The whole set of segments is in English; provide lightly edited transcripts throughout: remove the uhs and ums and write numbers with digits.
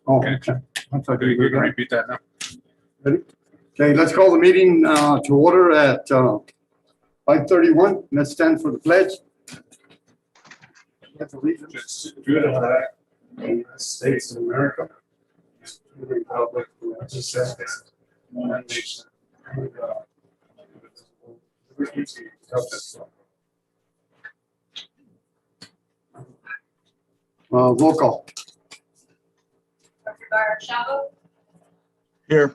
Oh, Okay. okay. I thought You you were can right. repeat that now. Ready? Okay, let's call the meeting to order at 5:31. Let's stand for the pledge. Pledge allegiance to the flag of the United States of America, to the republic for which it stands, one nation, under God, indivisible, with liberty and justice for all. Roll call. Dr. Garshavo, Here.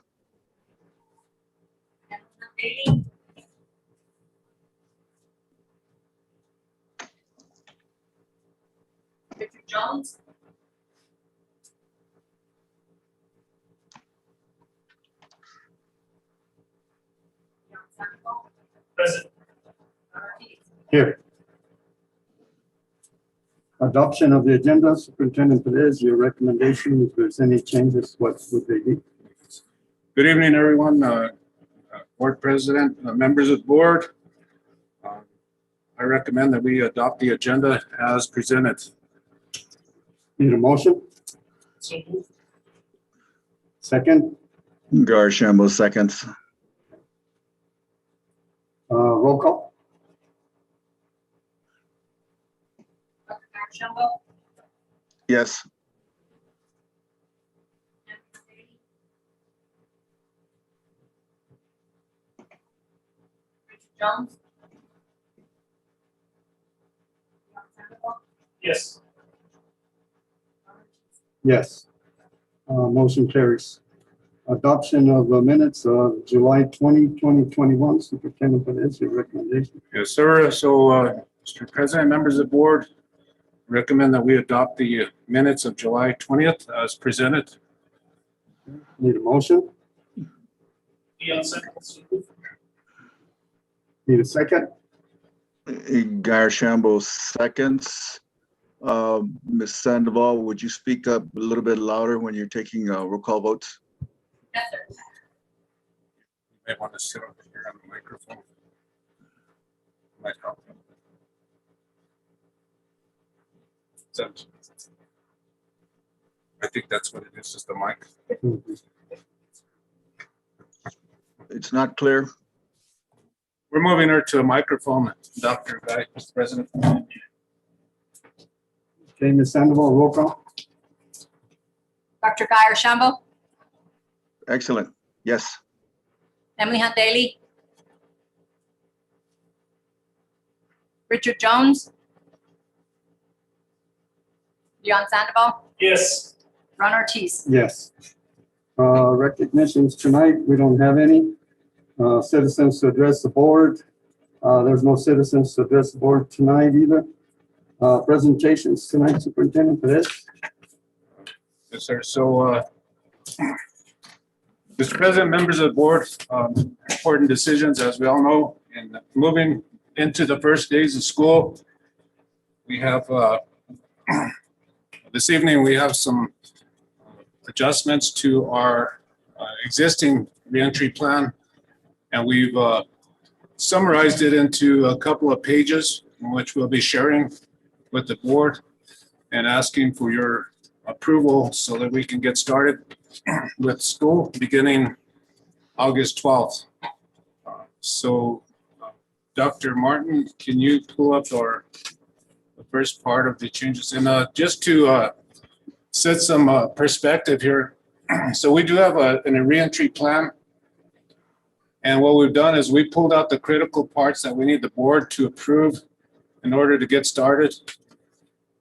Bailey, Richard Jones, John Sandoval, Present. Here. Adoption of the agenda. Superintendent Perez, your recommendation, if there's any changes, what would they be? Good evening, everyone. Board President, members of the board. I recommend that we adopt the agenda as presented. Need a motion? So moved. Second, Garshambo seconds. roll call? Dr. Garshavo, Yes. Richard Jones, John Sandoval, Yes. Yes. Motion carries. Adoption of the minutes of July 20, 2021. Superintendent Perez, your recommendation? Yes, sir. So, Mr. President, members of the board, recommend that we adopt the minutes of July 20th as presented. Need a motion? Dion seconds. So moved. Need a second? Garshambo seconds. Ms. Sandoval, would you speak up a little bit louder when you're taking roll call votes? yes, sir. You may want to sit over here on the microphone. Might help. I think that's what it is, just the mic. It's not clear. We're moving her to a microphone, Dr. Guy, Mr. President. Okay, Ms. Sandoval, roll call? Dr. Garshavo, Excellent. Yes. Emily Hunt Daly, Richard Jones, John Sandoval, Yes. Ron Ortiz. Yes. Recognitions tonight, we don't have any. Citizens to address the board. There's no citizens to address the board tonight either. Presentations tonight, Superintendent Perez. Yes, sir. So, Mr. President, members of the board, important decisions, as we all know, in moving into the first days of school. We have, this evening, we have some adjustments to our existing reentry plan. And we've summarized it into a couple of pages, in which we'll be sharing with the board and asking for your approval so that we can get started with school beginning August 12th. Dr. Martin, can you pull up the first part of the changes? And just to set some perspective here. So we do have a reentry plan. And what we've done is we pulled out the critical parts that we need the board to approve in order to get started.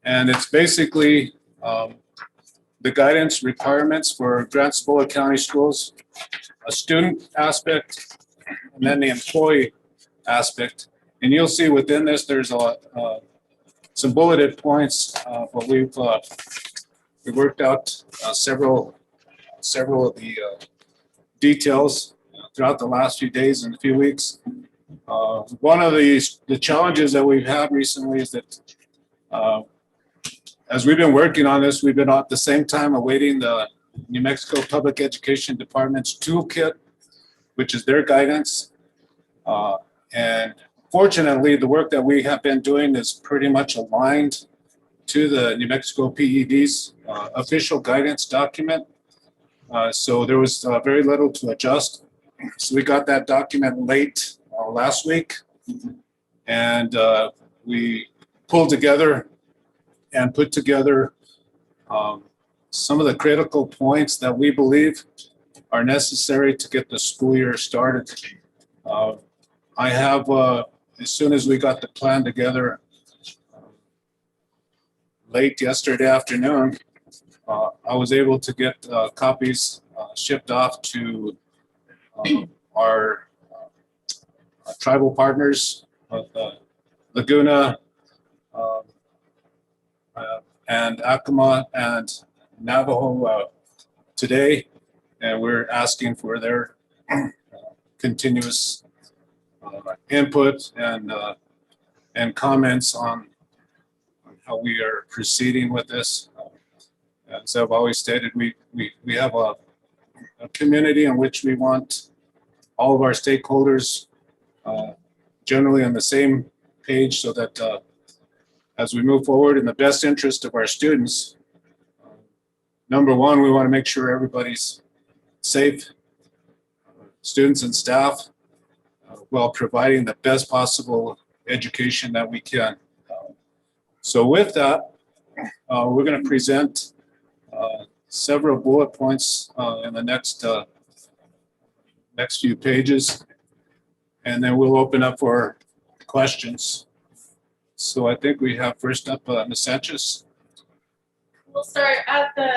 And it's basically the guidance requirements for Grant Spola County Schools, a student aspect, and then the employee aspect. And you'll see within this, there's some bulleted points, but we worked out several of the details throughout the last few days and a few weeks. One of the challenges that we've had recently is that as we've been working on this, we've been at the same time awaiting the New Mexico Public Education Department's toolkit, which is their guidance. And fortunately, the work that we have been doing is pretty much aligned to the New Mexico PED's official guidance document. So there was very little to adjust. So we got that document late last week, and we pulled together and put together some of the critical points that we believe are necessary to get the school year started. I have, as soon as we got the plan together late yesterday afternoon, I was able to get copies shipped off to our tribal partners of Laguna and Acoma and Navajo today, and we're asking for their continuous input and comments on how we are proceeding with this. As I've always stated, we have a community in which we want all of our stakeholders generally on the same page, so that as we move forward in the best interest of our students, number one, we want to make sure everybody's safe, students and staff, while providing the best possible education that we can. So with that, we're going to present several bullet points in the next few pages, and then we'll open up for questions. So I think we have first up Ms. Sanchez. We'll start at the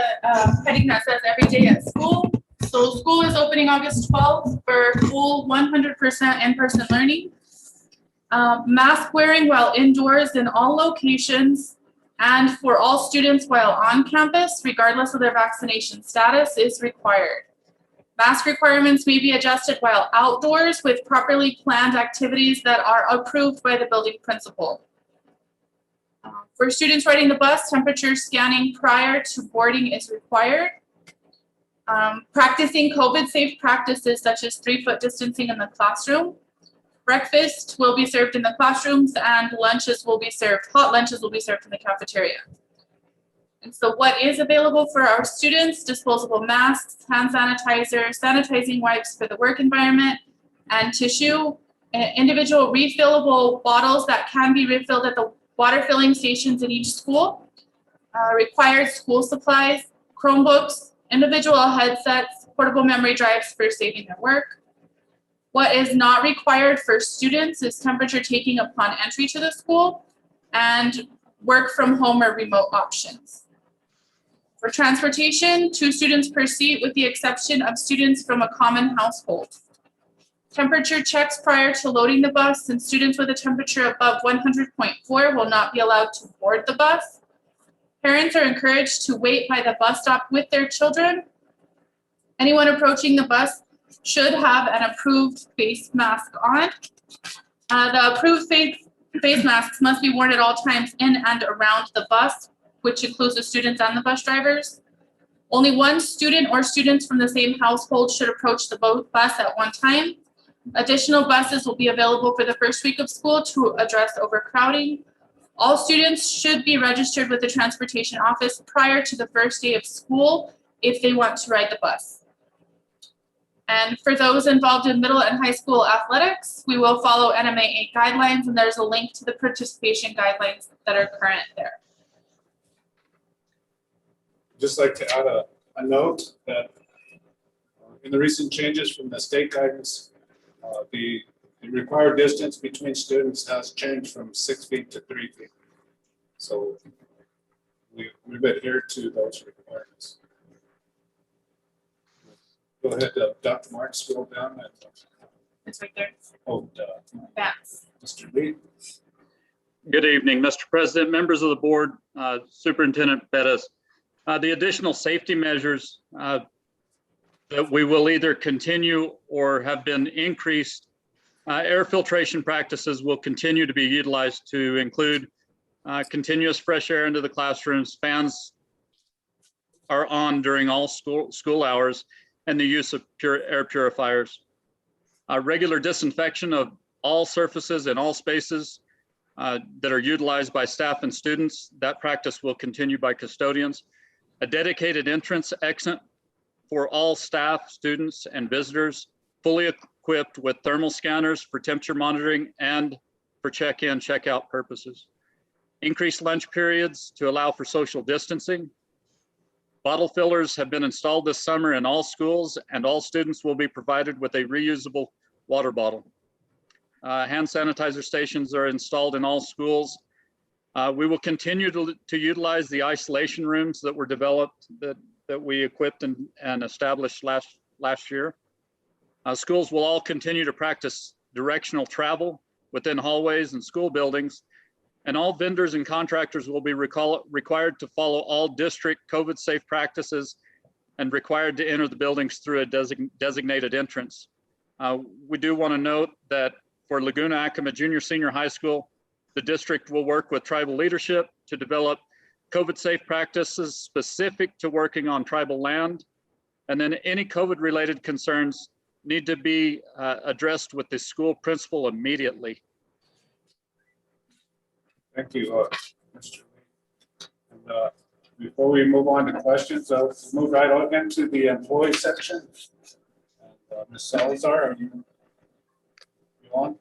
heading that says every day at school. So school is opening August 12th for full 100% in-person learning. Mask wearing while indoors in all locations and for all students while on campus, regardless of their vaccination status, is required. Mask requirements may be adjusted while outdoors with properly planned activities that are approved by the building principal. For students riding the bus, temperature scanning prior to boarding is required. Practicing COVID-safe practices such as 3-foot distancing in the classroom. Breakfast will be served in the classrooms and lunches will be served, hot lunches will be served in the cafeteria. And so what is available for our students? Disposable masks, hand sanitizer, sanitizing wipes for the work environment, and tissue. Individual refillable bottles that can be refilled at the water filling stations in each school. Required school supplies, Chromebooks, individual headsets, portable memory drives for saving their work. What is not required for students is temperature taking upon entry to the school and work from home or remote options. For transportation, 2 students per seat with the exception of students from a common household. Temperature checks prior to loading the bus, and students with a temperature above 100.4 will not be allowed to board the bus. Parents are encouraged to wait by the bus stop with their children. Anyone approaching the bus should have an approved face mask on. The approved face masks must be worn at all times in and around the bus, which includes the students and the bus drivers. Only one student or students from the same household should approach the bus at one time. Additional buses will be available for the first week of school to address overcrowding. All students should be registered with the transportation office prior to the first day of school if they want to ride the bus. And for those involved in middle and high school athletics, we will follow NMA 8 guidelines, and there's a link to the participation guidelines that are current there. Just like to add a note that in the recent changes from the state guidance, the required distance between students has changed from 6 feet to 3 feet. So we've adhered to those requirements. Go ahead, Dr. Mark, scroll down. It's right there. Oh, That's Mr. Lee. Good evening, Mr. President, members of the board, Superintendent Bettis. The additional safety measures that we will either continue or have been increased. Air filtration practices will continue to be utilized to include continuous fresh air into the classrooms. Fans are on during all school hours, and the use of pure air purifiers. Regular disinfection of all surfaces and all spaces. that are utilized by staff and students. That practice will continue by custodians. A dedicated entrance exit for all staff, students, and visitors, fully equipped with thermal scanners for temperature monitoring and for check-in, check-out purposes. Increased lunch periods to allow for social distancing. Bottle fillers have been installed this summer in all schools, and all students will be provided with a reusable water bottle. Hand sanitizer stations are installed in all schools. We will continue to utilize the isolation rooms that were developed, that we equipped and established last year. Schools will all continue to practice directional travel within hallways and school buildings, and all vendors and contractors will be required to follow all district COVID safe practices and required to enter the buildings through a designated entrance. We do want to note that for Laguna Acoma Junior Senior High School, the district will work with tribal leadership to develop COVID safe practices specific to working on tribal land. And then any COVID related concerns need to be addressed with the school principal immediately. Thank you, Mr. Lee. And before we move on to questions, let's move right on into the employee section. And, Ms. Salazar, are you on?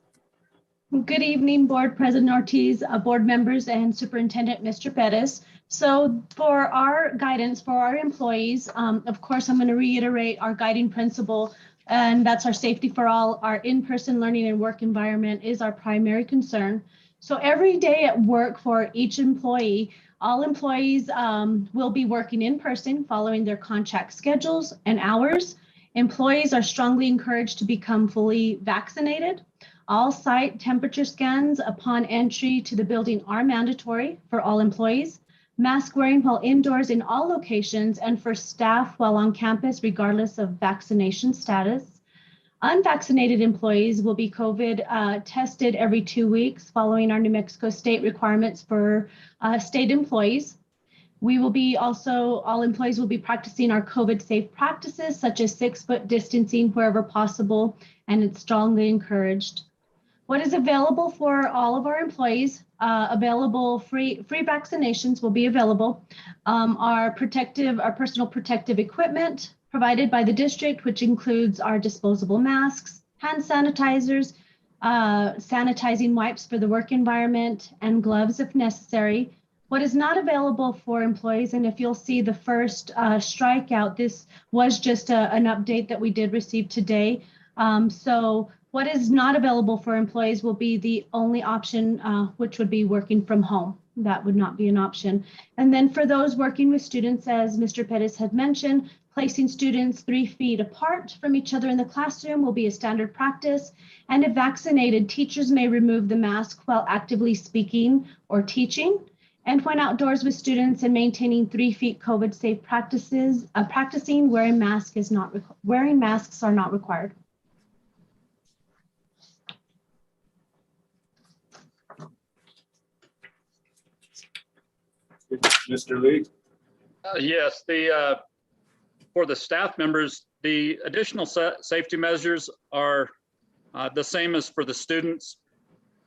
Good evening, Board President Ortiz, board members, and Superintendent Mr. Perez. So for our guidance for our employees, of course, I'm going to reiterate our guiding principle, and that's our safety for all. Our in-person learning and work environment is our primary concern. So every day at work for each employee, all employees will be working in person following their contract schedules and hours. Employees are strongly encouraged to become fully vaccinated. All site temperature scans upon entry to the building are mandatory for all employees. Mask wearing while indoors in all locations and for staff while on campus, regardless of vaccination status. Unvaccinated employees will be COVID tested every 2 weeks following our New Mexico state requirements for state employees. We will be also, all employees will be practicing our COVID safe practices such as 6-foot distancing wherever possible, and it's strongly encouraged. What is available for all of our employees, available free vaccinations will be available. Our personal protective equipment provided by the district, which includes our disposable masks, hand sanitizers, sanitizing wipes for the work environment, and gloves if necessary. What is not available for employees, and if you'll see the first strikeout, this was just an update that we did receive today. So what is not available for employees will be the only option, which would be working from home. That would not be an option. And then for those working with students, as Mr. Perez had mentioned, placing students 3 feet apart from each other in the classroom will be a standard practice. And if vaccinated, teachers may remove the mask while actively speaking or teaching. And when outdoors with students and maintaining 3 feet COVID safe practices, practicing wearing masks are not required. Mr. Lee? Yes, for the staff members, the additional safety measures are the same as for the students.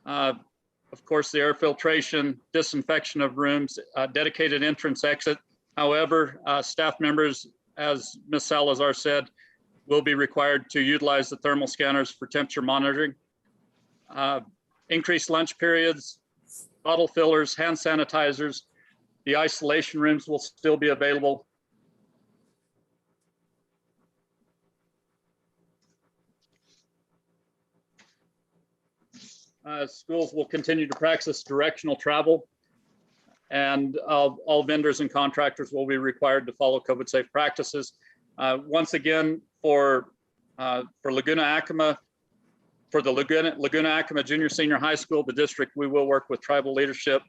Of course, the air filtration, disinfection of rooms, dedicated entrance exit. However, staff members, as Ms. Salazar said, will be required to utilize the thermal scanners for temperature monitoring. Increased lunch periods, bottle fillers, hand sanitizers. The isolation rooms will still be available. Schools will continue to practice directional travel, and all vendors and contractors will be required to follow COVID safe practices. Once again, for Laguna Acoma, for the Laguna Acoma Junior Senior High School, the district, we will work with tribal leadership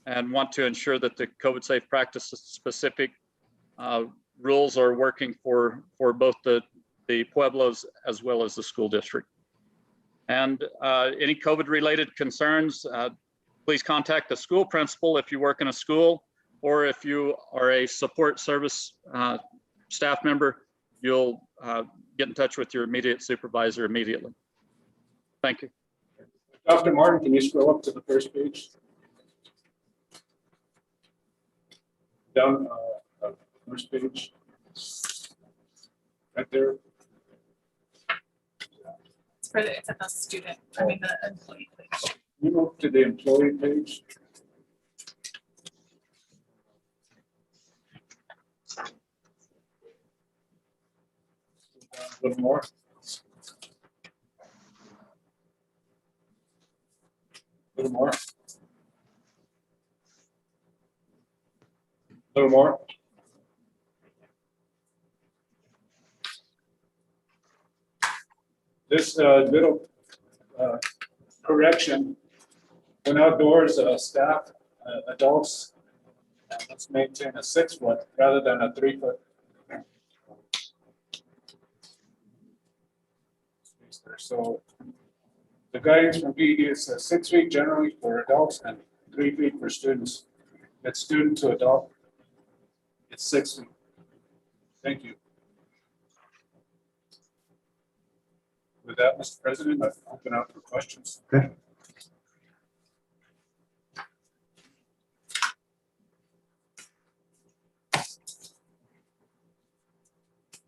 and want to ensure that the COVID safe practices specific rules are working for both the pueblos as well as the school district. And any COVID related concerns, please contact the school principal if you work in a school, or if you are a support service staff member, you'll get in touch with your immediate supervisor immediately. Thank you. Dr. Martin, can you scroll up to the first page? Down, first page. Right there. It's at the student, I mean, the employee page. You go to the employee page. A little more. A little more. A little more. This little correction, when outdoors, staff, adults, let's maintain a 6 foot rather than a 3 foot. So the guidance from PE is 6 feet generally for adults and 3 feet for students. It's student to adult. It's 6 feet. Thank you. With that, Mr. President, I open up for questions. Okay.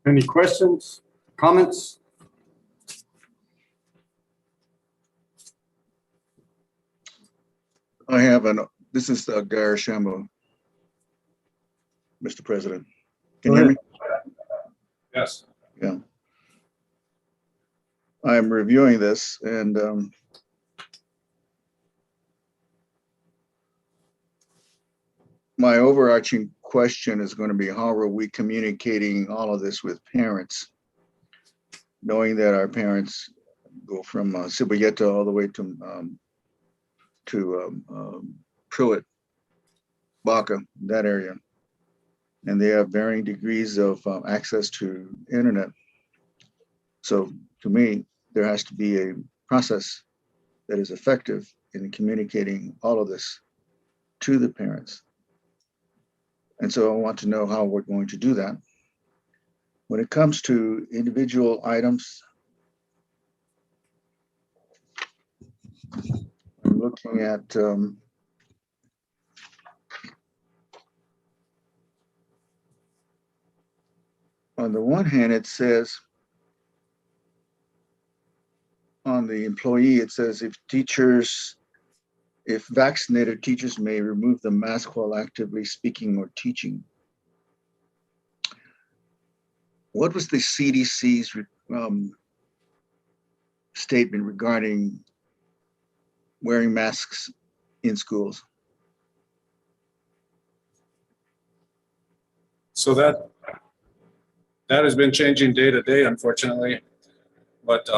Any questions, comments? I have this is Gary Shambo. Mr. President. Can you hear me? Yes. Yeah. I'm reviewing this and my overarching question is going to be, how are we communicating all of this with parents? Knowing that our parents go from Sibayeta all the way to Pruitt, Baca, that area. And they have varying degrees of access to internet. So to me, there has to be a process that is effective in communicating all of this to the parents. And so I want to know how we're going to do that. When it comes to individual items, I'm looking at on the one hand, it says on the employee, it says if vaccinated teachers may remove the mask while actively speaking or teaching. What was the CDC's statement regarding wearing masks in schools? So that has been changing day to day, unfortunately. But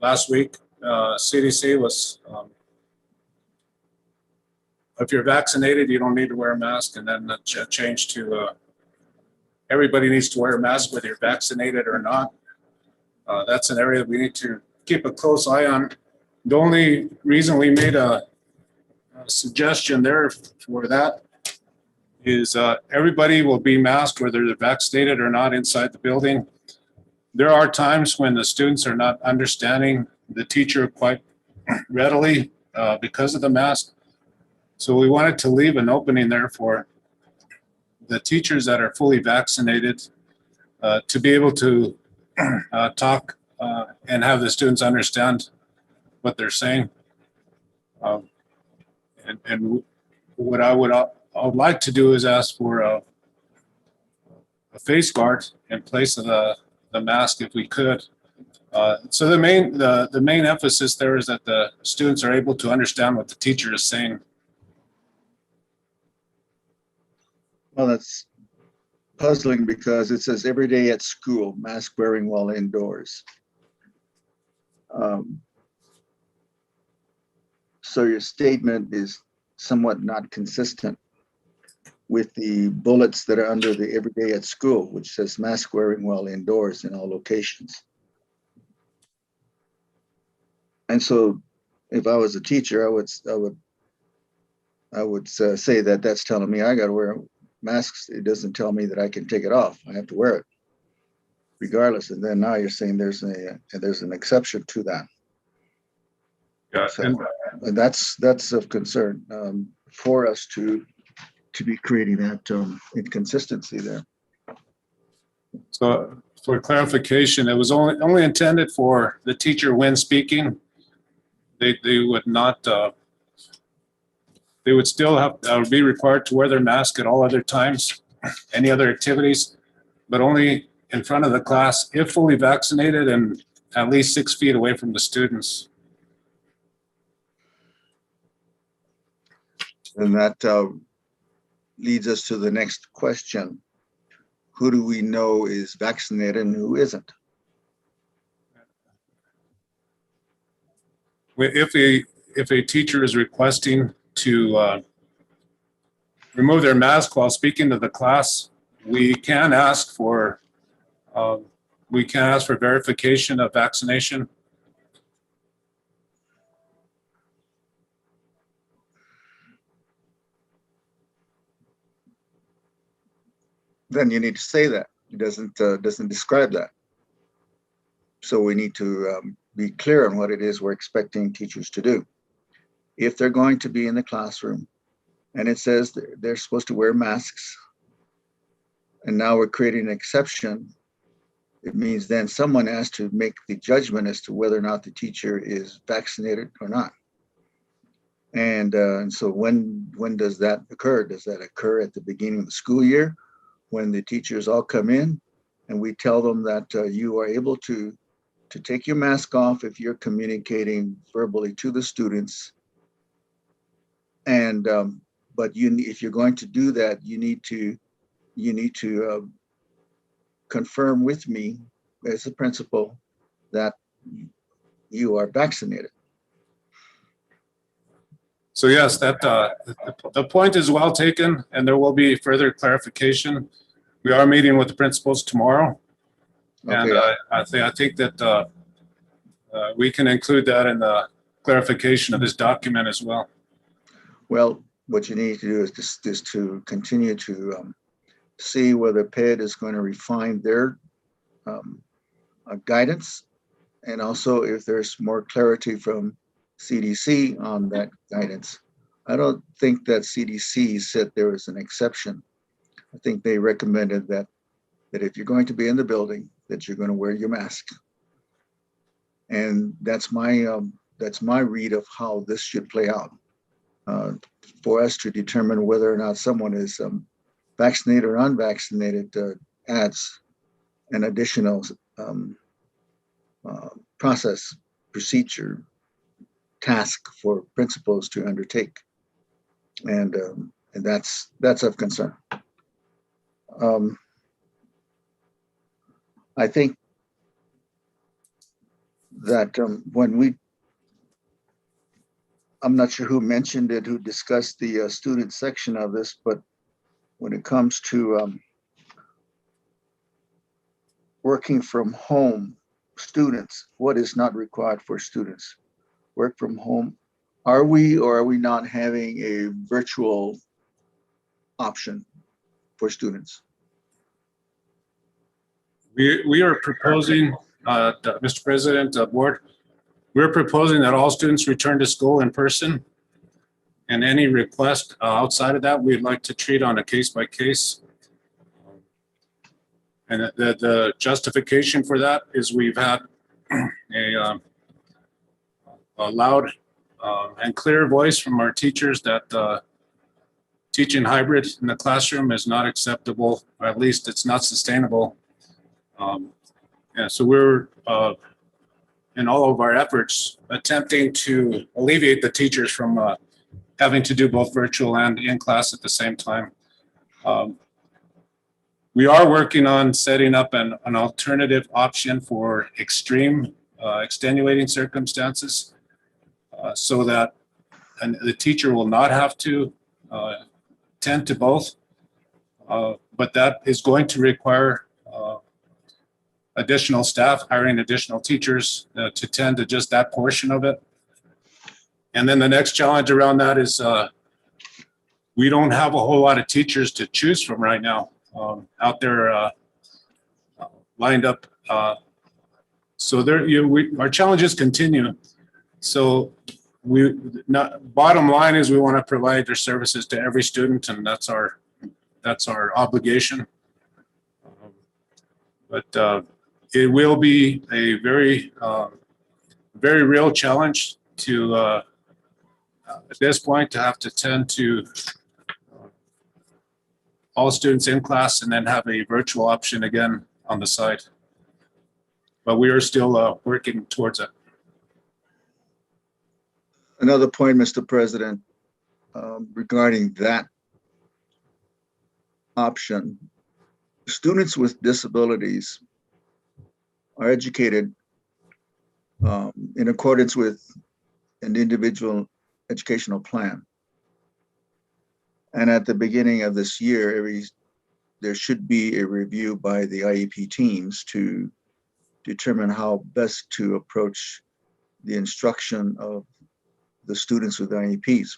last week, CDC was, if you're vaccinated, you don't need to wear a mask, and then the change to everybody needs to wear a mask whether you're vaccinated or not. That's an area we need to keep a close eye on. The only reason we made a suggestion there for that is everybody will be masked whether they're vaccinated or not inside the building. There are times when the students are not understanding the teacher quite readily because of the mask. So we wanted to leave an opening there for the teachers that are fully vaccinated to be able to talk and have the students understand what they're saying. And what I would like to do is ask for a face guard in place of the mask if we could. So the main emphasis there is that the students are able to understand what the teacher is saying. Well, that's puzzling because it says every day at school, mask wearing while indoors. So your statement is somewhat not consistent with the bullets that are under the every day at school, which says mask wearing while indoors in all locations. And so if I was a teacher, I would say that that's telling me I got to wear masks. It doesn't tell me that I can take it off. I have to wear it regardless. And then now you're saying there's an exception to that. Yeah, So and and that's of concern for us to be creating that inconsistency there. so for clarification, it was only intended for the teacher when speaking. They would not, they would still have, be required to wear their mask at all other times, any other activities, but only in front of the class if fully vaccinated and at least 6 feet away from the students. And that leads us to the next question. Who do we know is vaccinated and who isn't? If a teacher is requesting to remove their mask while speaking to the class, we can ask for verification of vaccination. Then you need to say that. It doesn't describe that. So we need to be clear on what it is we're expecting teachers to do. If they're going to be in the classroom and it says they're supposed to wear masks, and now we're creating an exception, it means then someone has to make the judgment as to whether or not the teacher is vaccinated or not. And so when does that occur? Does that occur at the beginning of the school year when the teachers all come in and we tell them that you are able to take your mask off if you're communicating verbally to the students? And but if you're going to do that, you need to confirm with me as a principal that you are vaccinated. So yes, that the point is well taken, and there will be further clarification. We are meeting with the principals tomorrow, and Okay. I think that we can include that in the clarification of this document as well. Well, what you need to do is to continue to see whether PED is going to refine their guidance, and also if there's more clarity from CDC on that guidance. I don't think that CDC said there was an exception. I think they recommended that if you're going to be in the building, that you're going to wear your mask. And that's my read of how this should play out. For us to determine whether or not someone is vaccinated or unvaccinated adds an additional process, procedure, task for principals to undertake, and that's of concern. I think that I'm not sure who mentioned it, who discussed the student section of this, but when it comes to working from home students, what is not required for students? Work from home, are we or are we not having a virtual option for students? We are proposing, Mr. President, Board, we're proposing that all students return to school in person, and any request outside of that, we'd like to treat on a case-by-case. And the justification for that is we've had a loud and clear voice from our teachers that teaching hybrid in the classroom is not acceptable, or at least it's not sustainable. So we're in all of our efforts attempting to alleviate the teachers from having to do both virtual and in class at the same time. We are working on setting up an alternative option for extreme extenuating circumstances so that the teacher will not have to tend to both, but that is going to require additional staff, hiring additional teachers to tend to just that portion of it. And then the next challenge around that is we don't have a whole lot of teachers to choose from right now out there lined up. So there, our challenges continue. So bottom line is we want to provide their services to every student, and that's our obligation. But it will be a very real challenge to at this point to have to tend to all students in class and then have a virtual option again on the side. But we are still working towards it. Another point, Mr. President, regarding that option, students with disabilities are educated in accordance with an individual educational plan. And at the beginning of this year, there should be a review by the IEP teams to determine how best to approach the instruction of the students with IEPs.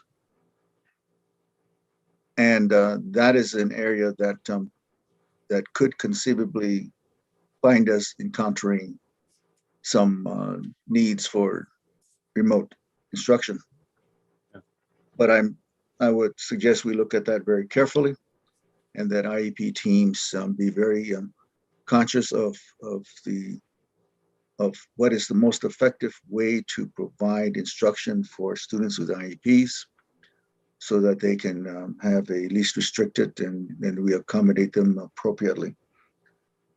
And that is an area that could conceivably find us encountering some needs for remote instruction. But I would suggest we look at that very carefully, and that IEP teams be very conscious of what is the most effective way to provide instruction for students with IEPs, so that they can have a least restricted and we accommodate them appropriately,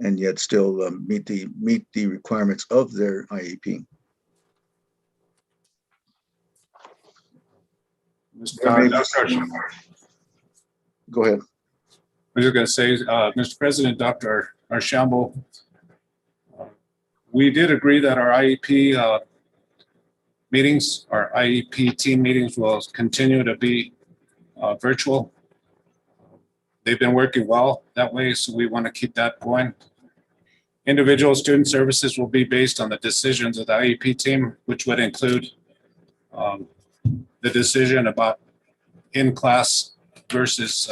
and yet still meet the requirements of their IEP. Go ahead. I was just going to say, Mr. President, Dr. Archambault, we did agree that our IEP meetings, our IEP team meetings will continue to be virtual. They've been working well that way, so we want to keep that going. Individual student services will be based on the decisions of the IEP team, which would include the decision about in-class versus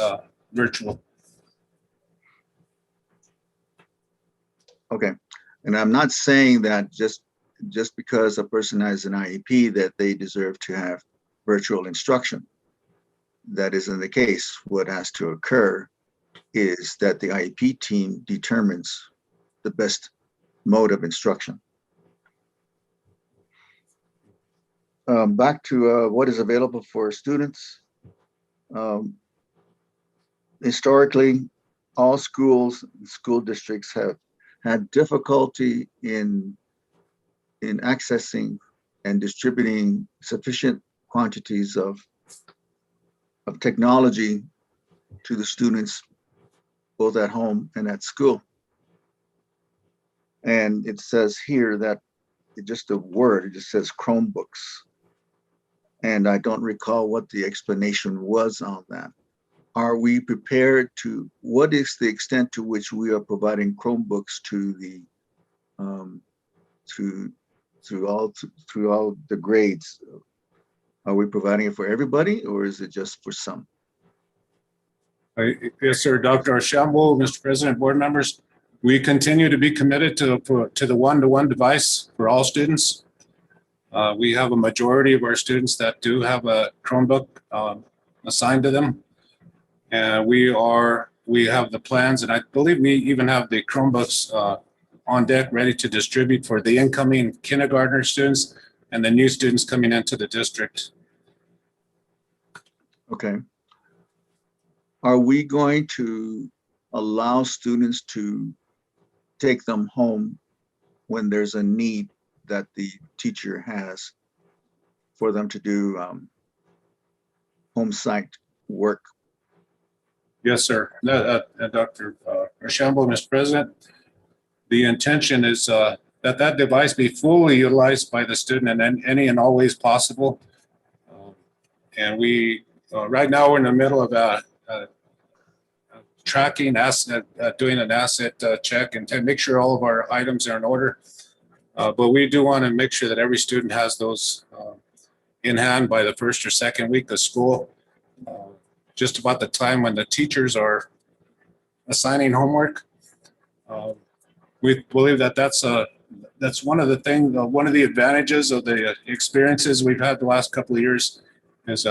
virtual. Okay, and I'm not saying that just because a person has an IEP that they deserve to have virtual instruction. That isn't the case. What has to occur is that the IEP team determines the best mode of instruction. Back to what is available for students. Historically, all schools, school districts have had difficulty in accessing and distributing sufficient quantities of technology to the students, both at home and at school. And it says here that it just says Chromebooks. And I don't recall what the explanation was on that. Are we prepared what is the extent to which we are providing Chromebooks to the, through all the grades? Are we providing it for everybody, or is it just for some? Yes, sir, Dr. Archambault, Mr. President, board members, we continue to be committed to the one-to-one device for all students. We have a majority of our students that do have a Chromebook assigned to them. And we have the plans, and I believe we even have the Chromebooks on deck ready to distribute for the incoming kindergartner students and the new students coming into the district. Okay. Are we going to allow students to take them home when there's a need that the teacher has for them to do home site work? Yes, sir. Dr. Archambault, Mr. President, the intention is that device be fully utilized by the student in any and all ways possible. And we, right now we're in the middle of tracking asset, doing an asset check and to make sure all of our items are in order. But we do want to make sure that every student has those in hand by the first or second week of school. Just about the time when the teachers are assigning homework. We believe that that's that's one of the things, one of the advantages of the experiences we've had the last couple of years is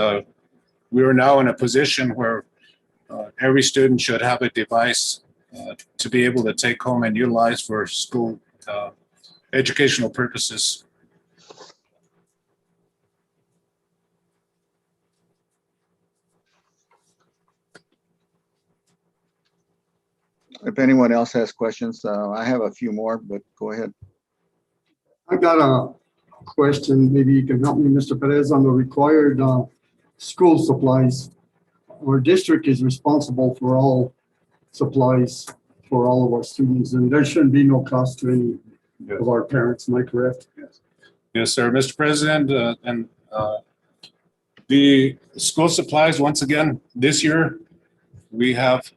we are now in a position where every student should have a device to be able to take home and utilize for school educational purposes. If anyone else has questions, I have a few more, but go ahead. I got a question, maybe you can help me, Mr. Perez, on the required school supplies. Our district is responsible for all supplies for all of our students, and there shouldn't be no cost to any of our parents, am I correct? Yes, sir, Mr. President, and the school supplies, once again, this year, we have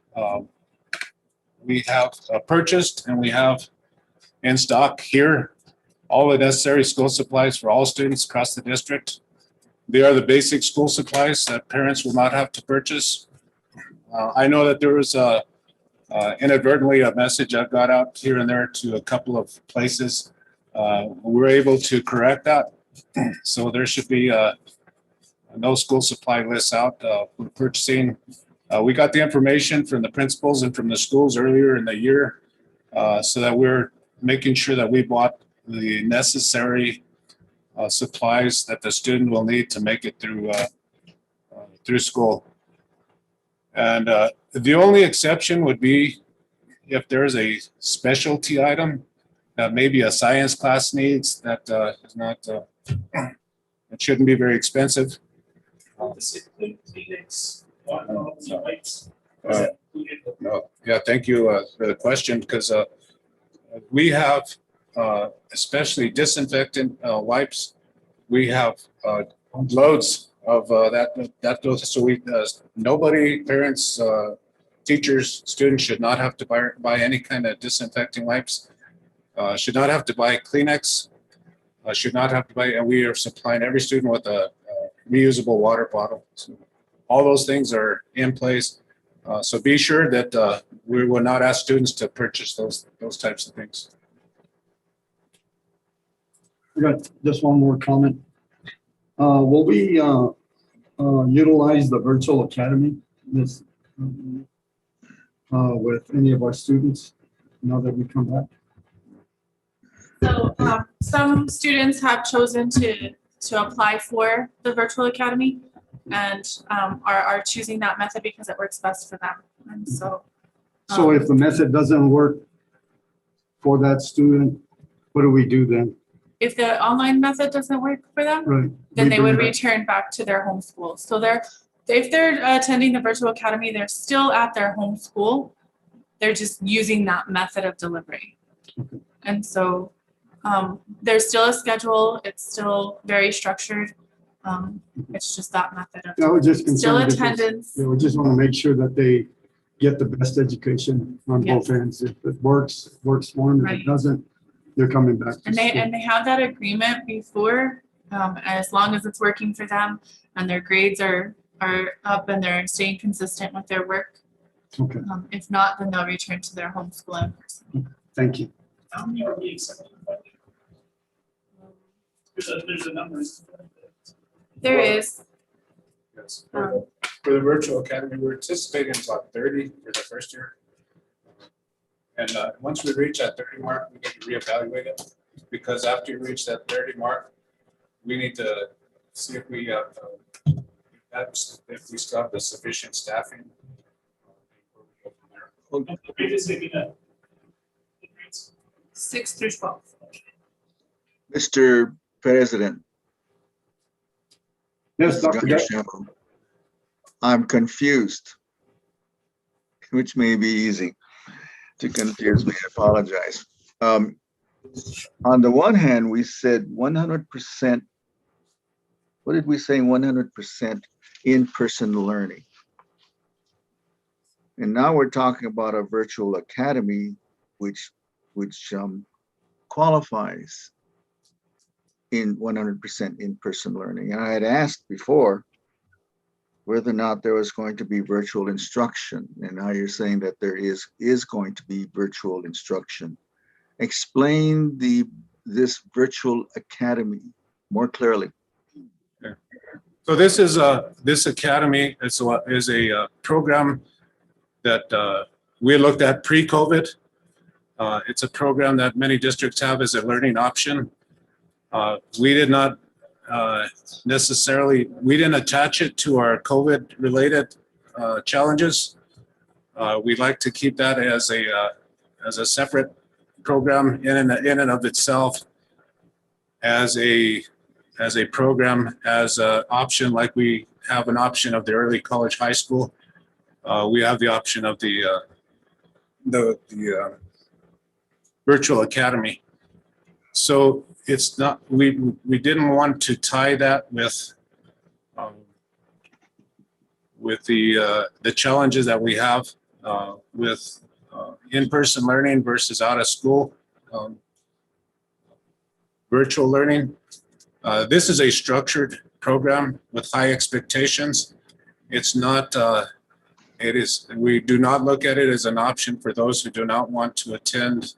purchased and we have in stock here all the necessary school supplies for all students across the district. They are the basic school supplies that parents will not have to purchase. I know that there was inadvertently a message that got out here and there to a couple of places. We were able to correct that. So there should be no school supply lists out for purchasing. We got the information from the principals and from the schools earlier in the year so that we're making sure that we bought the necessary supplies that the student will need to make it through school. And the only exception would be if there's a specialty item that maybe a science class needs that is not, it shouldn't be very expensive. No. Yeah, thank you for the question, because we have especially disinfectant wipes. We have loads of that goes, so we nobody, parents, teachers, students should not have to buy any kind of disinfecting wipes. Should not have to buy Kleenex. Should not have to buy, and we are supplying every student with a reusable water bottle. So all those things are in place. So be sure that we will not ask students to purchase those types of things. I got just one more comment. Will we utilize the virtual academy this with any of our students now that we come back? So some students have chosen to apply for the virtual academy and are choosing that method because it works best for them. And so. So if the method doesn't work for that student, what do we do then? If the online method doesn't work for them, Right. then they would bring it return back to their home school. So if they're attending the virtual academy, they're still at their home school. They're just using that method of delivery. Okay. And so there's still a schedule. It's still very structured. It's just that method of back. I was just still concerned because, attendance. yeah, we just want to make sure that they get the best education on both ends. If it works, it works for them. If Right. it doesn't, they're coming back to And school. they have that agreement before, as long as it's working for them and their grades are up and they're staying consistent with their work. Okay, If not, then they'll return to their home school in person. thank you. How many are we accepting? There's a number. There is. Yes. For the virtual academy, we're anticipating about 30 for the first year. And once we reach that 30 mark, we need to reevaluate it, because after you reach that 30 mark, we need to see if we have, if we still have the sufficient staffing. The grade is taking a. 6 through 12. Mr. President, Yes, Dr. Dr. Guy. Shambo, I'm confused, which may be easy to confuse me. I apologize. On the one hand, we said 100%. What did we say? 100% in-person learning. And now we're talking about a virtual academy, which qualifies in 100% in-person learning. And I had asked before whether or not there was going to be virtual instruction. And now you're saying that there is going to be virtual instruction. explain this virtual academy more clearly. So this academy is a program that we looked at pre-COVID. It's a program that many districts have as a learning option. We did not we didn't attach it to our COVID-related challenges. We like to keep that as a separate program in and of itself, as a program, as an option, like we have an option of the early college high school. We have the option of the virtual academy. So it's not, we didn't want to tie that with the challenges that we have with in-person learning versus out of school virtual learning. This is a structured program with high expectations. It's not, we do not look at it as an option for those who do not want to attend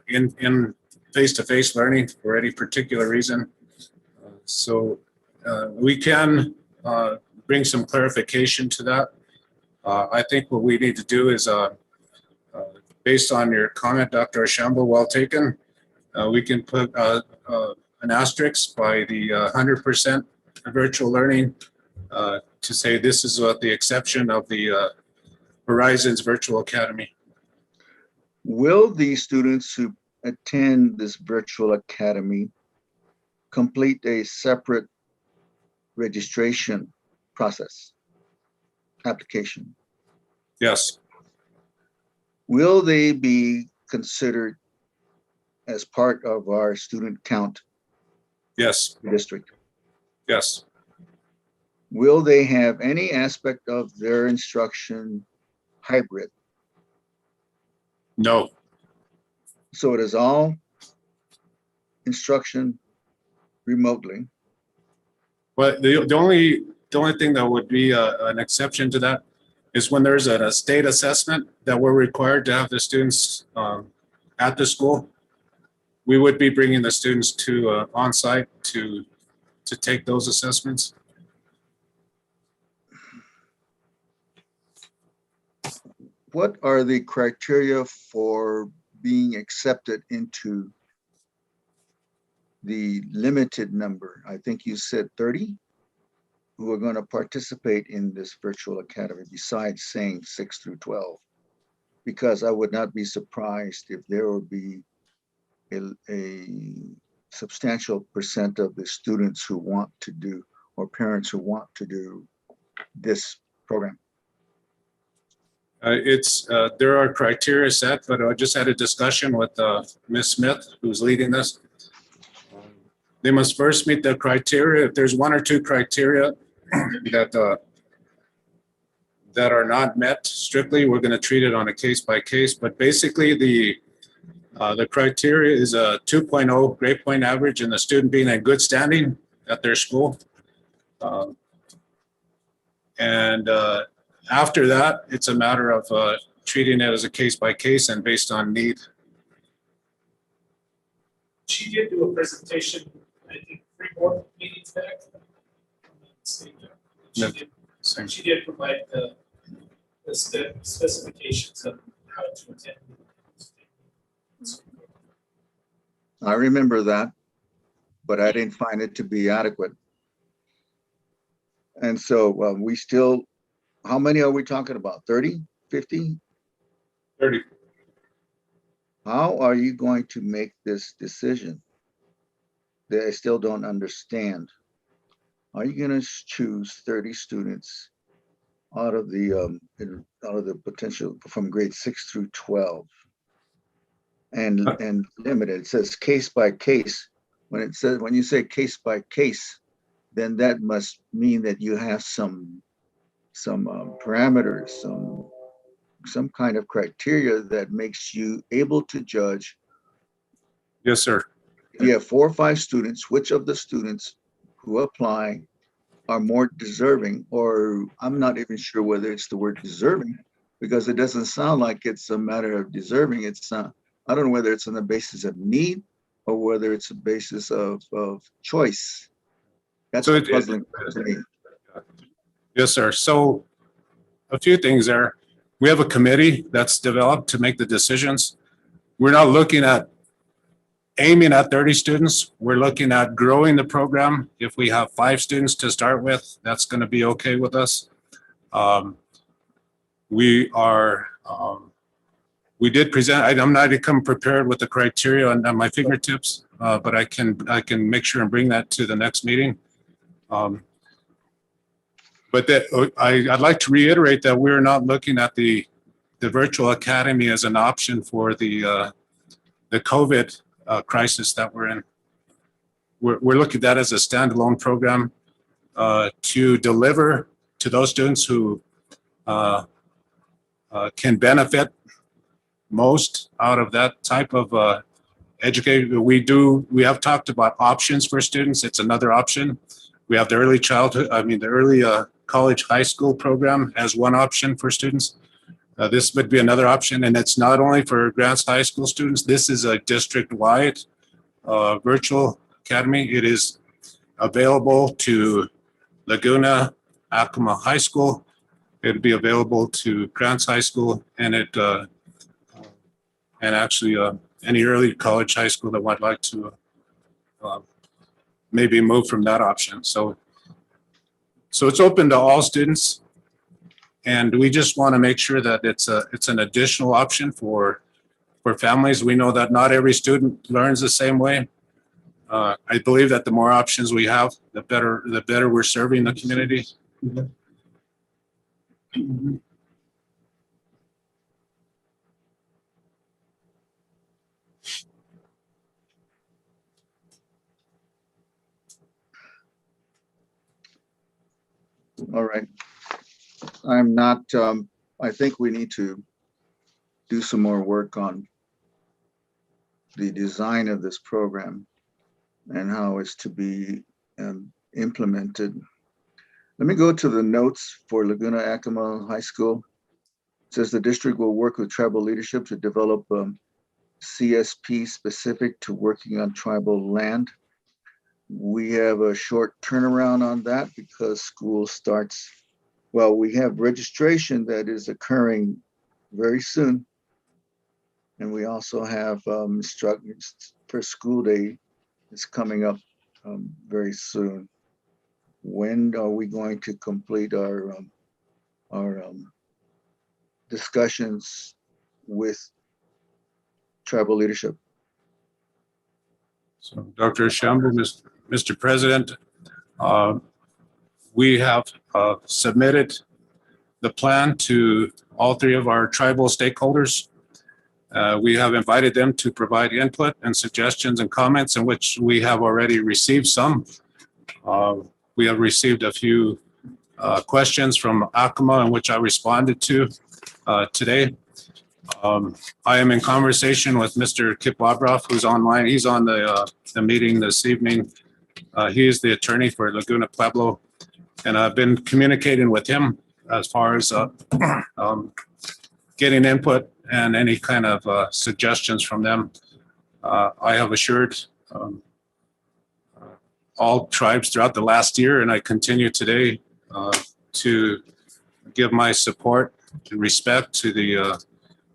in face-to-face learning for any particular reason. So we can bring some clarification to that. I think what we need to do is, based on your comment, Dr. Ashambo, well taken, we can put an asterisk by the 100% virtual learning to say this is what the exception of the Horizons Virtual Academy. Will the students who attend this virtual academy complete a separate registration process, application? Yes. Will they be considered as part of our student count? Yes. District? Yes. Will they have any aspect of their instruction hybrid? No. So it is all instruction remotely. But the only thing that would be an exception to that is when there's a state assessment that we're required to have the students at the school. We would be bringing the students to on-site to take those assessments. What are the criteria for being accepted into the limited number? I think you said 30 who are going to participate in this virtual academy besides saying 6 through 12, because I would not be surprised if there would be a substantial percent of the students who want to do, or parents who want to do this program. There are criteria set, but I just had a discussion with Ms. Smith, who's leading this. They must first meet the criteria. If there's one or two criteria that are not met strictly, we're going to treat it on a case by case. But basically, the criteria is a 2.0 grade point average and the student being in good standing at their school. After that, it's a matter of treating it as a case by case and based on need. She did do a presentation, I think, 3 board meetings back. She did provide the specifications of how to attend. I remember that, but I didn't find it to be adequate. And so we still, how many are we talking about? 30, 50? 30. How are you going to make this decision? That I still don't understand. Are you going to choose 30 students out of the potential from grade 6 through 12 and limited? It says case by case. When you say case by case, then that must mean that you have some parameters, some kind of criteria that makes you able to judge. Yes, sir. If you have 4 or 5 students, which of the students who apply are more deserving, or I'm not even sure whether it's the word deserving, because it doesn't sound like it's a matter of deserving. It's I don't know whether it's on the basis of need or whether it's a basis of choice. That's So it- puzzling to me. Yes, sir. So a few things there. We have a committee that's developed to make the decisions. We're not looking at aiming at 30 students. We're looking at growing the program. If we have 5 students to start with, that's going to be okay with us. We did present, I'm not come prepared with the criteria on my fingertips, but I can make sure and bring that to the next meeting. But I'd like to reiterate that we're not looking at the virtual academy as an option for the COVID crisis that we're in. We're looking at that as a standalone program to deliver to those students who can benefit most out of that type of education. We have talked about options for students. It's another option. We have the early childhood, the early college high school program as one option for students. This would be another option, and it's not only for Grants High School students. This is a district-wide virtual academy. It is available to Laguna, Acoma High School. It'd be available to Grants High School, and actually any early college high school that would like to maybe move from that option. So it's open to all students, and we just want to make sure that it's an additional option for families. We know that not every student learns the same way. I believe that the more options we have, the better we're serving the community. All right. I'm not, I think we need to do some more work on the design of this program and how it's to be implemented. Let me go to the notes for Laguna Acoma High School. It says the district will work with tribal leadership to develop CSP specific to working on tribal land. We have a short turnaround on that because school starts, well, we have registration that is occurring very soon. And we also have instructions for school day is coming up very soon. When are we going to complete our discussions with tribal leadership? So Dr. Shambu, Mr. President, we have submitted the plan to all 3 of our tribal stakeholders. We have invited them to provide input and suggestions and comments, in which we have already received some. We have received a few questions from Acoma, in which I responded to today. I am in conversation with Mr. Kip Bobroff, who's online. He's on the meeting this evening. He is the attorney for Laguna Pueblo, and I've been communicating with him as far as getting input and any kind of suggestions from them. I have assured all tribes throughout the last year, and I continue today to give my support and respect to the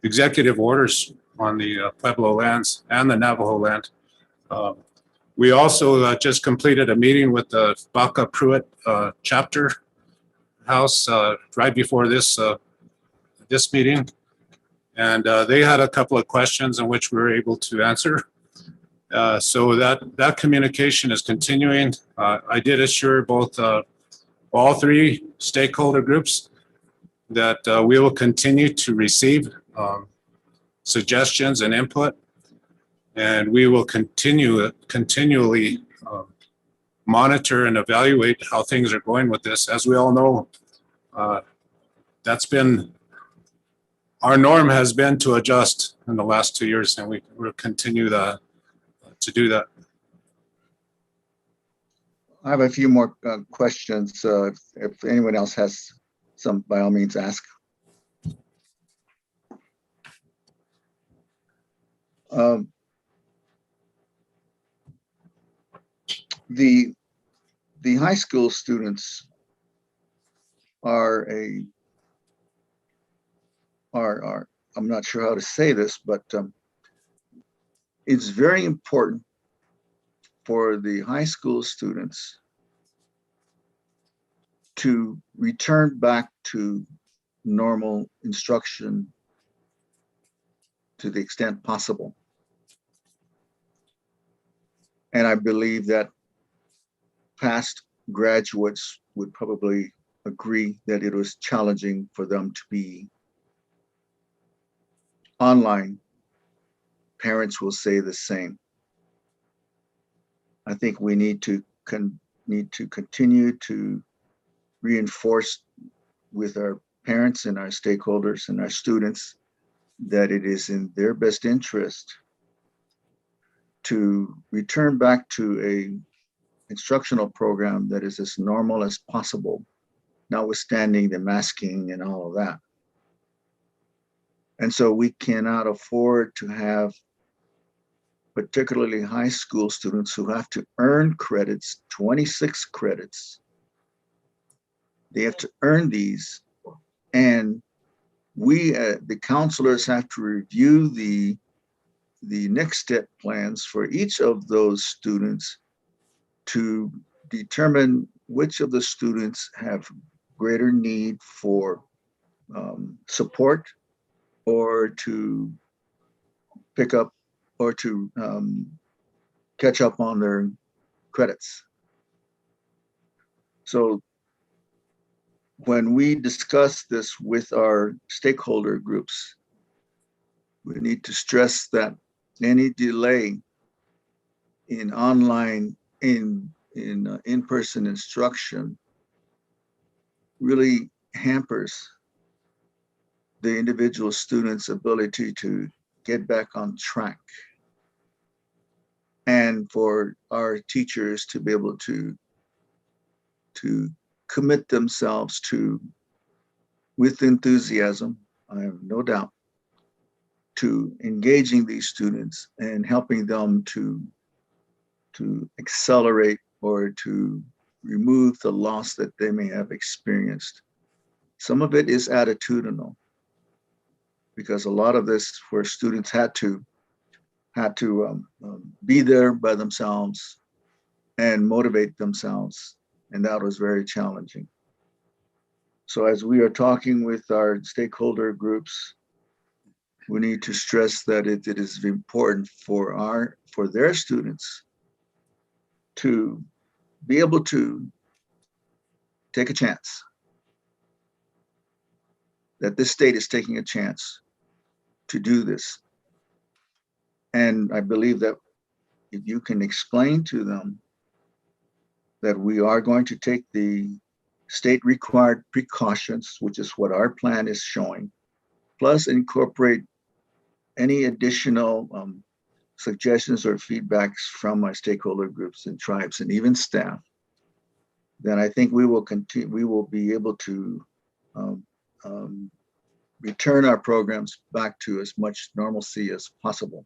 executive orders on the Pueblo lands and the Navajo land. We also just completed a meeting with the Baca Pruitt chapter house right before this meeting. And they had a couple of questions in which we were able to answer. So that communication is continuing. I did assure both all 3 stakeholder groups that we will continue to receive suggestions and input, and we will continually monitor and evaluate how things are going with this. As we all know, that's been our norm, has been to adjust in the last 2 years, and we will continue to do that. I have a few more questions. If anyone else has some, by all means, ask. Um, the high school students are I'm not sure how to say this, but it's very important for the high school students to return back to normal instruction to the extent possible. And I believe that past graduates would probably agree that it was challenging for them to be online. Parents will say the same. I think we need to continue to reinforce with our parents and our stakeholders and our students that it is in their best interest to return back to a instructional program that is as normal as possible, notwithstanding the masking and all of that. And so we cannot afford to have particularly high school students who have to earn credits, 26 credits. They have to earn these, and we, the counselors, have to review the next step plans for each of those students to determine which of the students have greater need for support, or to pick up or to catch up on their credits. So when we discuss this with our stakeholder groups, we need to stress that any delay in online, in-person instruction really hampers the individual student's ability to get back on track, and for our teachers to be able to commit themselves to, with enthusiasm, I have no doubt, to engaging these students and helping them to accelerate or to remove the loss that they may have experienced. Some of it is attitudinal, because a lot of this where students had to be there by themselves and motivate themselves, and that was very challenging. So as we are talking with our stakeholder groups, we need to stress that it is important for their students to be able to take a chance, that this state is taking a chance to do this. And I believe that if you can explain to them that we are going to take the state required precautions, which is what our plan is showing, plus incorporate any additional suggestions or feedbacks from our stakeholder groups and tribes and even staff, then I think we will continue. We will be able to return our programs back to as much normalcy as possible.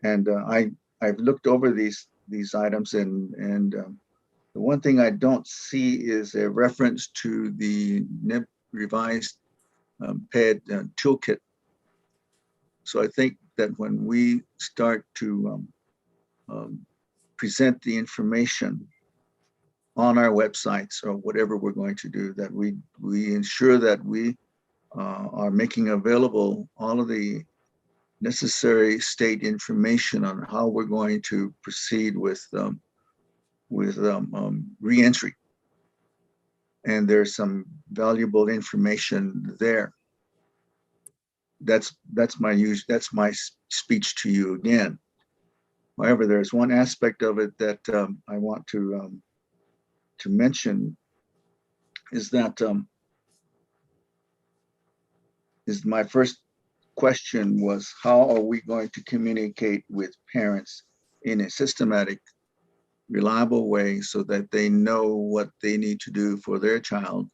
And I've looked over these items, and the one thing I don't see is a reference to the NIP revised PED toolkit. So I think that when we start to present the information on our websites or whatever we're going to do, that we ensure that we are making available all of the necessary state information on how we're going to proceed with re-entry. And there's some valuable information there. That's my speech to you again. However, there's one aspect of it that I want to mention, is that is my first question was, how are we going to communicate with parents in a systematic, reliable way so that they know what they need to do for their child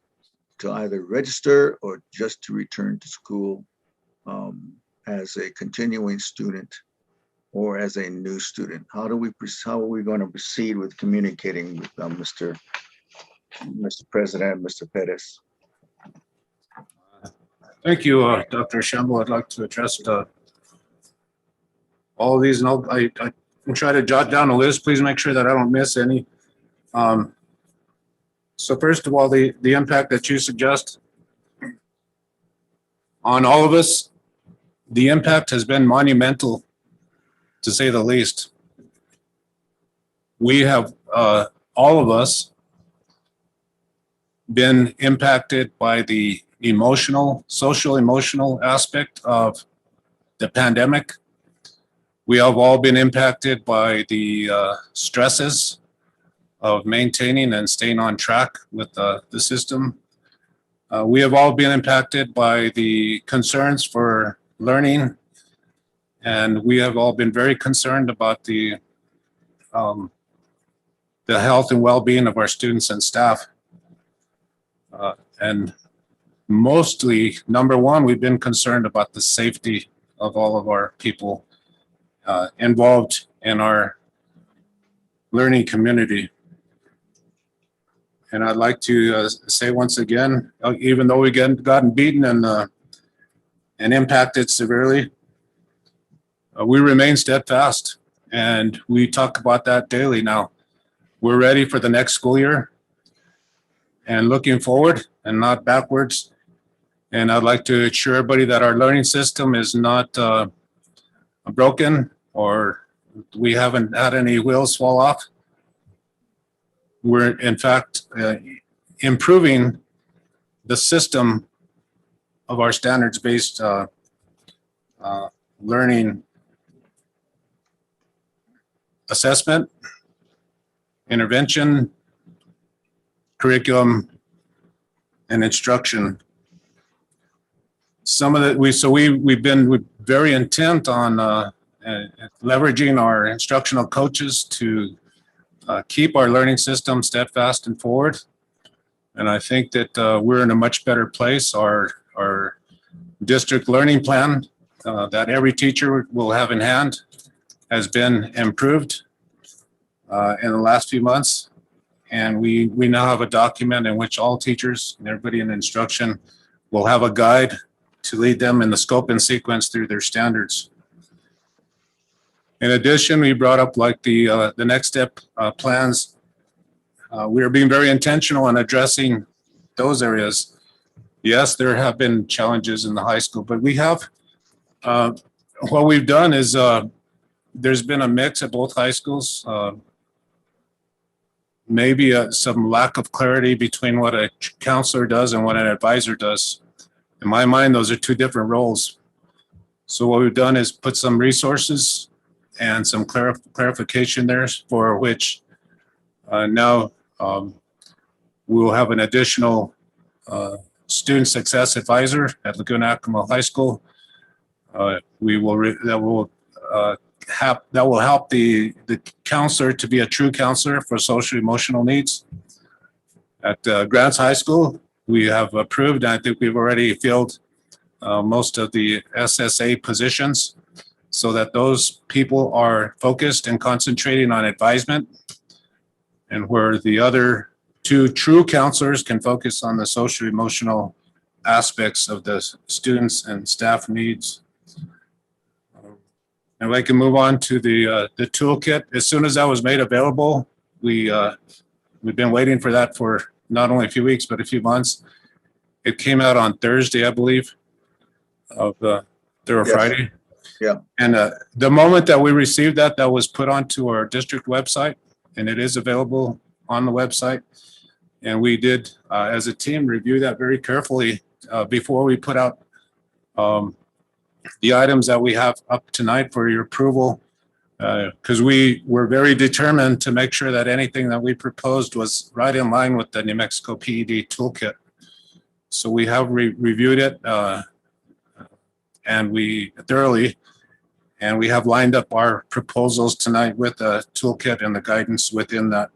to either register or just to return to school as a continuing student or as a new student? How are we going to proceed with communicating with Mr. President, Mr. Pettis? Thank you, Dr. Shambo. I'd like to address all of these, and I can try to jot down a list. Please make sure that I don't miss any. So first of all, the impact that you suggest on all of us, the impact has been monumental, to say the least. We have, all of us, been impacted by the social emotional aspect of the pandemic. We have all been impacted by the stresses of maintaining and staying on track with the system. We have all been impacted by the concerns for learning, and we have all been very concerned about the health and well-being of our students and staff. And mostly, number one, we've been concerned about the safety of all of our people involved in our learning community. And I'd like to say once again, even though we gotten beaten and impacted severely, we remain steadfast, and we talk about that daily now. We're ready for the next school year and looking forward and not backwards. And I'd like to assure everybody that our learning system is not broken, or we haven't had any wheels fall off. We're in fact improving the system of our standards-based learning assessment, intervention, curriculum, and instruction. Some of the we've been very intent on leveraging our instructional coaches to keep our learning system steadfast and forward. And I think that we're in a much better place. Our district learning plan that every teacher will have in hand has been improved in the last few months. And we now have a document in which all teachers and everybody in instruction will have a guide to lead them in the scope and sequence through their standards. In addition, we brought up like the next step plans. We are being very intentional in addressing those areas. Yes, there have been challenges in the high school, but we have, what we've done is there's been a mix at both high schools. Maybe some lack of clarity between what a counselor does and what an advisor does. In my mind, those are two different roles. So what we've done is put some resources and some clarification there, for which now we'll have an additional student success advisor at Laguna Acoma High School. That will help the counselor to be a true counselor for social emotional needs. At Grants High School, we have approved, and I think we've already filled most of the SSA positions, so that those people are focused and concentrating on advisement, and where the other two true counselors can focus on the social emotional aspects of the students and staff needs. And I can move on to the toolkit. As soon as that was made available, we've been waiting for that for not only a few weeks, but a few months. It came out on Thursday, I believe, or Friday. Yeah. And the moment that we received that was put onto our district website, and it is available on the website. And we did, as a team, review that very carefully before we put out the items that we have up tonight for your approval, because we were very determined to make sure that anything that we proposed was right in line with the New Mexico PED toolkit. So we have reviewed it and we thoroughly, and we have lined up our proposals tonight with the toolkit and the guidance within that.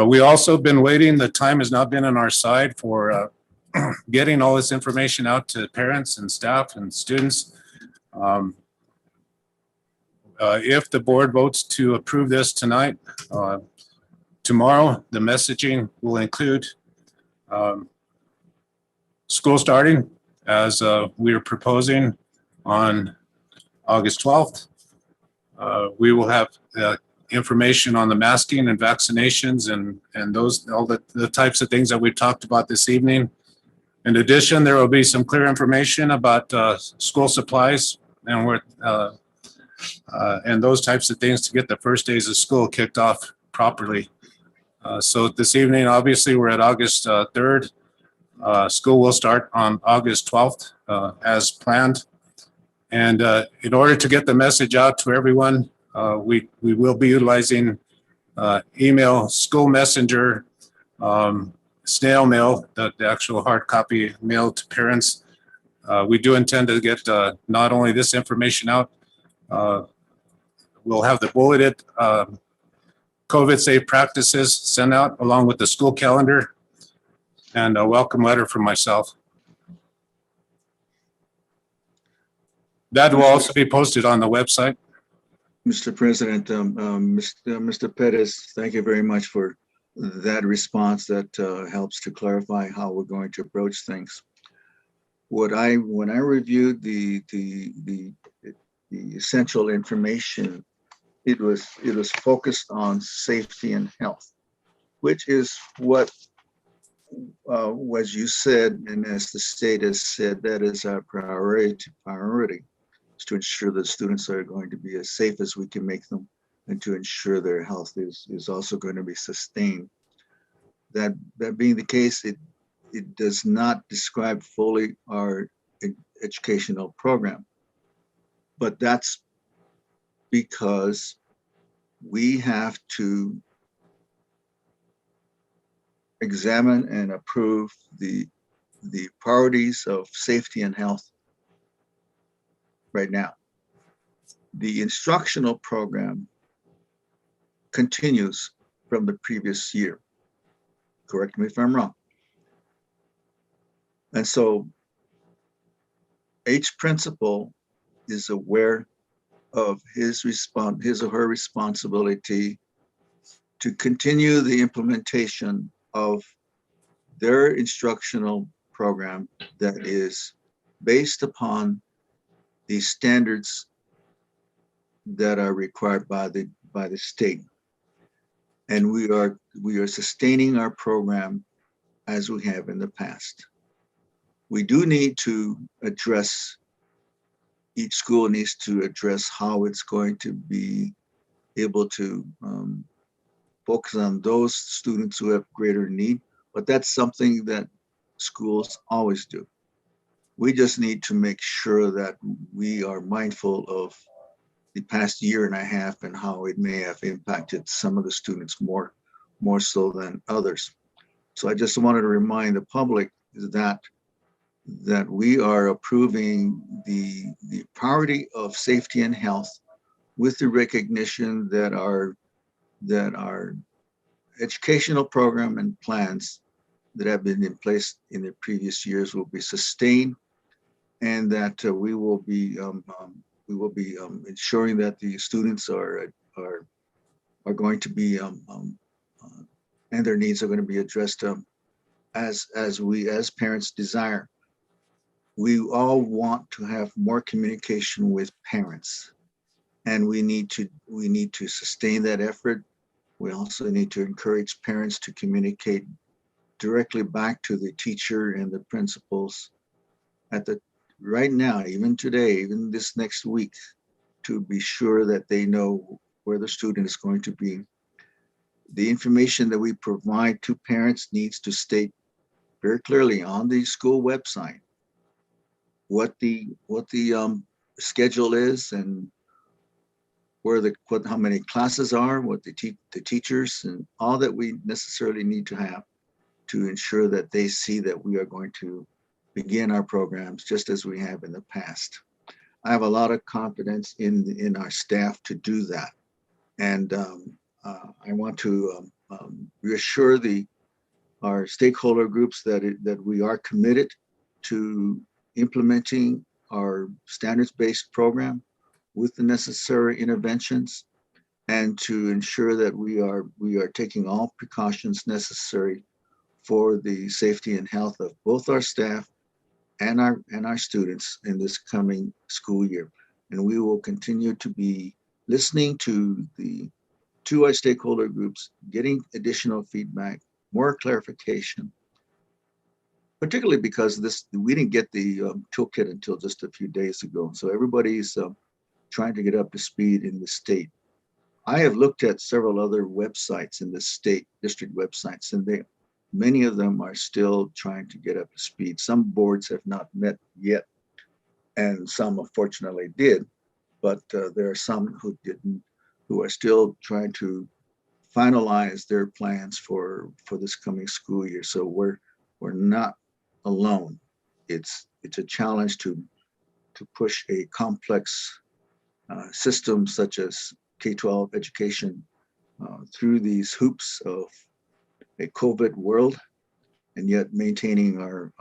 We also been waiting. The time has not been on our side for getting all this information out to parents and staff and students. If the board votes to approve this tonight, tomorrow, the messaging will include school starting as we are proposing on August 12th. We will have information on the masking and vaccinations and those, all the types of things that we've talked about this evening. In addition, there will be some clear information about school supplies and where and those types of things to get the first days of school kicked off properly. So this evening, obviously, we're at August 3rd. School will start on August 12th as planned. And in order to get the message out to everyone, we will be utilizing email, school messenger, snail mail, the actual hard copy mail to parents. We do intend to get not only this information out, we'll have the bulleted COVID safe practices sent out along with the school calendar and a welcome letter from myself. That will also be posted on the website. Mr. President, Mr. Pettis, thank you very much for that response. That helps to clarify how we're going to approach things. When I reviewed the essential information, it was focused on safety and health, which is what, as you said, and as the state has said, that is our priority. To ensure that students are going to be as safe as we can make them and to ensure their health is also going to be sustained. That being the case, it does not describe fully our educational program, but that's because we have to examine and approve the priorities of safety and health right now. The instructional program continues from the previous year. Correct me if I'm wrong. And so each principal is aware of his or her responsibility to continue the implementation of their instructional program that is based upon the standards that are required by the state. And we are sustaining our program as we have in the past. We do need to address, each school needs to address how it's going to be able to focus on those students who have greater need, but that's something that schools always do. We just need to make sure that we are mindful of the past year and a half and how it may have impacted some of the students more so than others. So I just wanted to remind the public that we are approving the priority of safety and health with the recognition that our educational program and plans that have been in place in the previous years will be sustained, and that we will be ensuring that the students are going to be and their needs are going to be addressed as we as parents desire. We all want to have more communication with parents, and we need to sustain that effort. We also need to encourage parents to communicate directly back to the teacher and the principals right now, even today, even this next week, to be sure that they know where the student is going to be. The information that we provide to parents needs to state very clearly on the school website what the schedule is and how many classes are, what the teachers, and all that we necessarily need to have to ensure that they see that we are going to begin our programs just as we have in the past. I have a lot of confidence in our staff to do that. And I want to reassure our stakeholder groups that we are committed to implementing our standards-based program with the necessary interventions and to ensure that we are taking all precautions necessary for the safety and health of both our staff and our students in this coming school year. And we will continue to be listening to our stakeholder groups, getting additional feedback, more clarification, particularly because we didn't get the toolkit until just a few days ago. So everybody's trying to get up to speed in the state. I have looked at several other websites in the state district websites, and many of them are still trying to get up to speed. Some boards have not met yet, and some unfortunately did, but there are some who didn't, who are still trying to finalize their plans for this coming school year. So we're not alone. It's a challenge to push a complex system such as K-12 education through these hoops of a COVID world, and yet maintaining our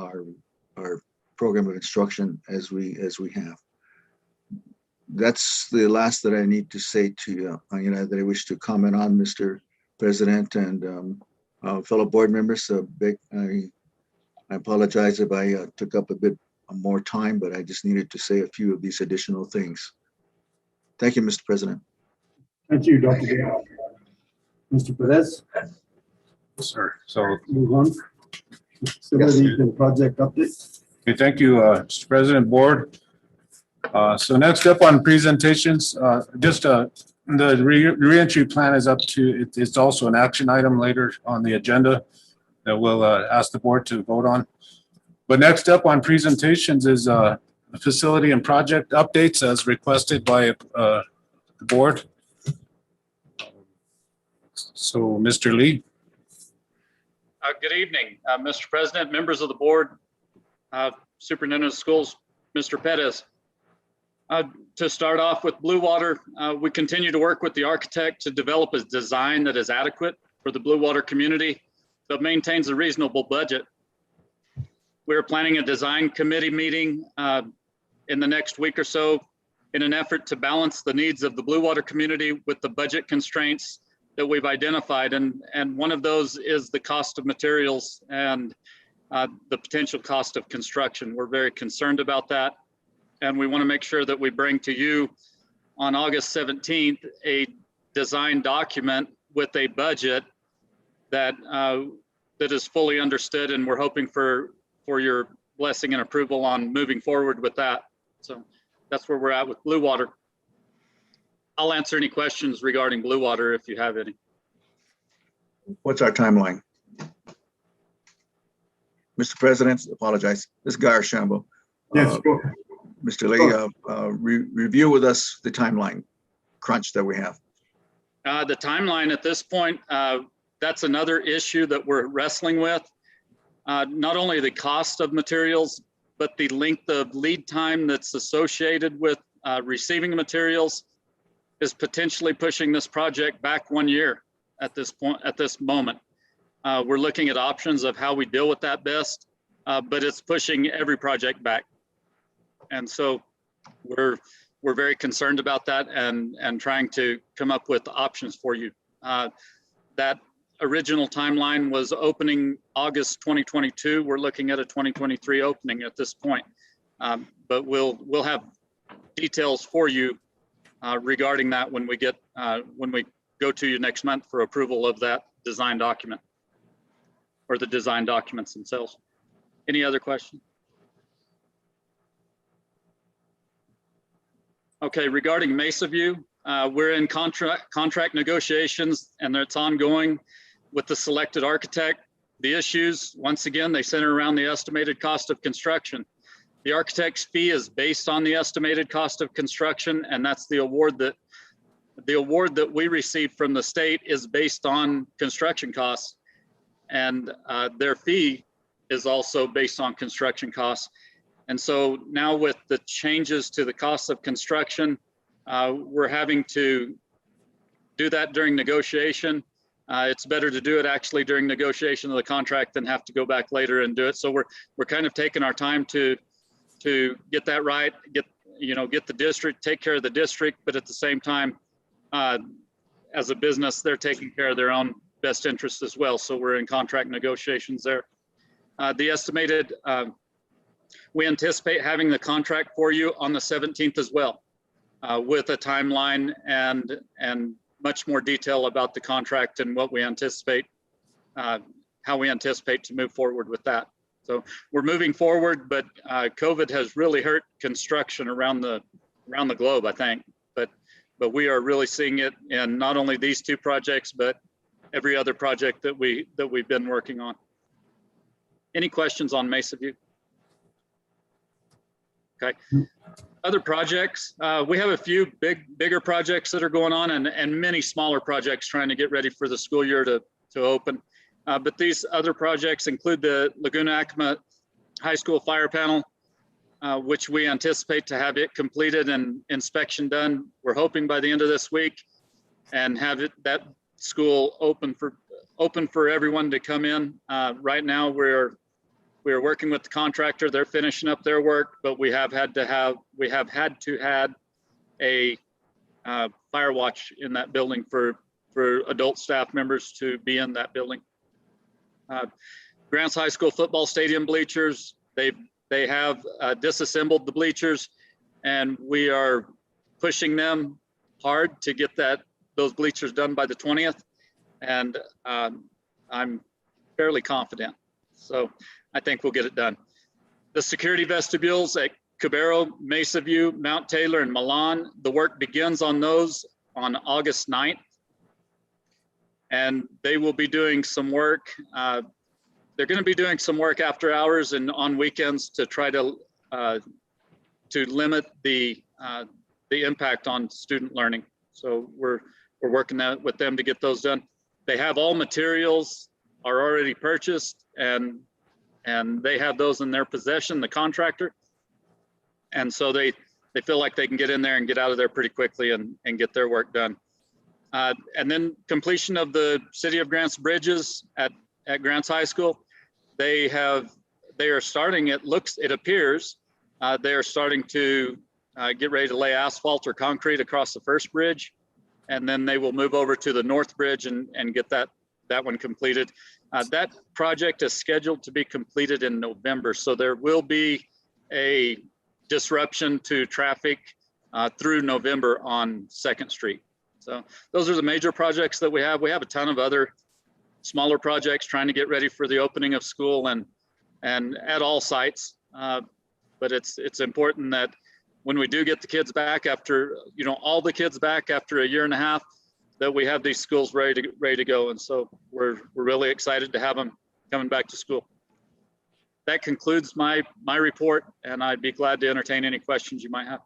program of instruction as we have. That's the last that I need to say to you, that I wish to comment on, Mr. President and fellow board members. I apologize if I took up a bit more time, but I just needed to say a few of these additional things. Thank you, Mr. President. Thank you, Dr. Gale. Mr. Perez, Sir, so, move on. Facilities and project updates. okay, thank you, Mr. President, Board. So next up on presentations, the reentry plan is up to, it's also an action item later on the agenda that we'll ask the board to vote on. But next up on presentations is facility and project updates as requested by the board. So Mr. Lee. Good evening, Mr. President, members of the board, Superintendent of Schools, Mr. Pettis. To start off with Blue Water, we continue to work with the architect to develop a design that is adequate for the Blue Water community, but maintains a reasonable budget. We're planning a design committee meeting in the next week or so in an effort to balance the needs of the Blue Water community with the budget constraints that we've identified. And one of those is the cost of materials and the potential cost of construction. We're very concerned about that. And we want to make sure that we bring to you on August 17th a design document with a budget that that is fully understood, and we're hoping for your blessing and approval on moving forward with that. So that's where we're at with Blue Water. I'll answer any questions regarding Blue Water if you have any. What's our timeline? Mr. President, apologize. This is Guy Archambault. Yes, go. Mr. Lee, review with us the timeline crunch that we have. The timeline at this point, that's another issue that we're wrestling with. Not only the cost of materials, but the length of lead time that's associated with receiving materials is potentially pushing this project back 1 year at this point, at this moment. We're looking at options of how we deal with that best, but it's pushing every project back. And so we're very concerned about that and trying to come up with options for you. That original timeline was opening August 2022. We're looking at a 2023 opening at this point. But we'll have details for you regarding that when we go to you next month for approval of that design document or the design documents themselves. Any other questions? Okay, regarding Mesa View, we're in contract negotiations, and it's ongoing with the selected architect. The issues, once again, they center around the estimated cost of construction. The architect's fee is based on the estimated cost of construction, and that's the award that we received from the state is based on construction costs, and their fee is also based on construction costs. And so now with the changes to the cost of construction, we're having to do that during negotiation. It's better to do it actually during negotiation of the contract than have to go back later and do it. So we're kind of taking our time to to get that right, get the district, take care of the district, but at the same time, as a business, they're taking care of their own best interest as well. So we're in contract negotiations there. The estimated, we anticipate having the contract for you on the 17th as well, with a timeline and much more detail about the contract and what we anticipate, how we anticipate to move forward with that. So we're moving forward, but COVID has really hurt construction around the globe, I think. But we are really seeing it in not only these two projects, but every other project that we've been working on. Any questions on Mesa View? Okay. Other projects, we have a few bigger projects that are going on and many smaller projects trying to get ready for the school year to open. But these other projects include the Laguna Acoma High School fire panel, which we anticipate to have it completed and inspection done. We're hoping by the end of this week, and have that school open for everyone to come in. Right now, we're working with the contractor. They're finishing up their work, but we have had to have a fire watch in that building for adult staff members to be in that building. Grants High School football stadium bleachers, they have disassembled the bleachers, and we are pushing them hard to get those bleachers done by the 20th. And I'm fairly confident. So I think we'll get it done. The security vestibules at Cabero, Mesa View, Mount Taylor, and Milan, the work begins on those on August 9th. And they will be doing some work. They're going to be doing some work after hours and on weekends to try to limit the impact on student learning. So we're working with them to get those done. They have all materials are already purchased, and they have those in their possession, the contractor. And so they feel like they can get in there and get out of there pretty quickly and get their work done. And then completion of the City of Grants bridges at Grants High School. They are starting, it appears, they are starting to get ready to lay asphalt or concrete across the first bridge. And then they will move over to the North Bridge and get that one completed. That project is scheduled to be completed in November. So there will be a disruption to traffic through November on 2nd Street. So those are the major projects that we have. We have a ton of other smaller projects trying to get ready for the opening of school and at all sites. But it's important that when we do get the kids back after, all the kids back after a year and a half, that we have these schools ready to go. And so we're really excited to have them coming back to school. That concludes my report, and I'd be glad to entertain any questions you might have.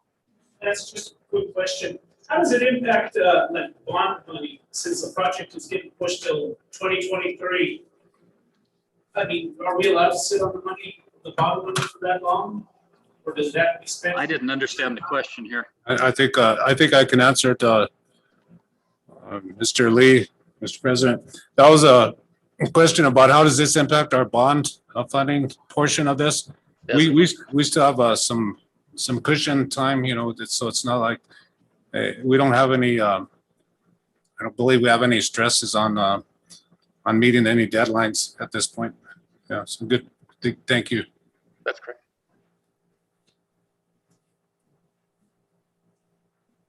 That's just a quick question. How does it impact like bond money, since the project is getting pushed till 2023? I mean, are we allowed to sit on the bond money for that long? Or does that be spent? I didn't understand the question here. I think I can answer it, Mr. Lee, Mr. President. That was a question about how does this impact our bond funding portion of this? We still have some cushion time, so it's not like we don't have any. I don't believe we have any stresses on meeting any deadlines at this point. Yeah, so good. Thank you. That's correct.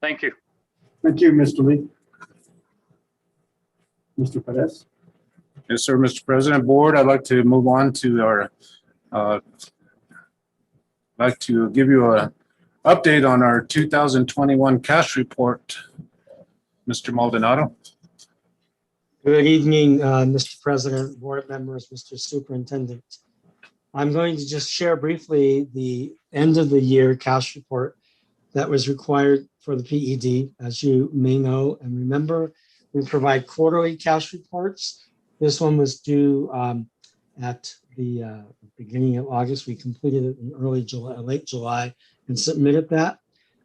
Thank you. Thank you, Mr. Lee. Mr. Perez. Yes, sir, Mr. President, Board, I'd like to move on to our, like to give you a update on our 2021 cash report. Mr. Maldonado. Good evening, Mr. President, board members, Mr. Superintendent. I'm going to just share briefly the end of the year cash report that was required for the PED. As you may know and remember, we provide quarterly cash reports. This one was due at the beginning of August. We completed it in late July and submitted that.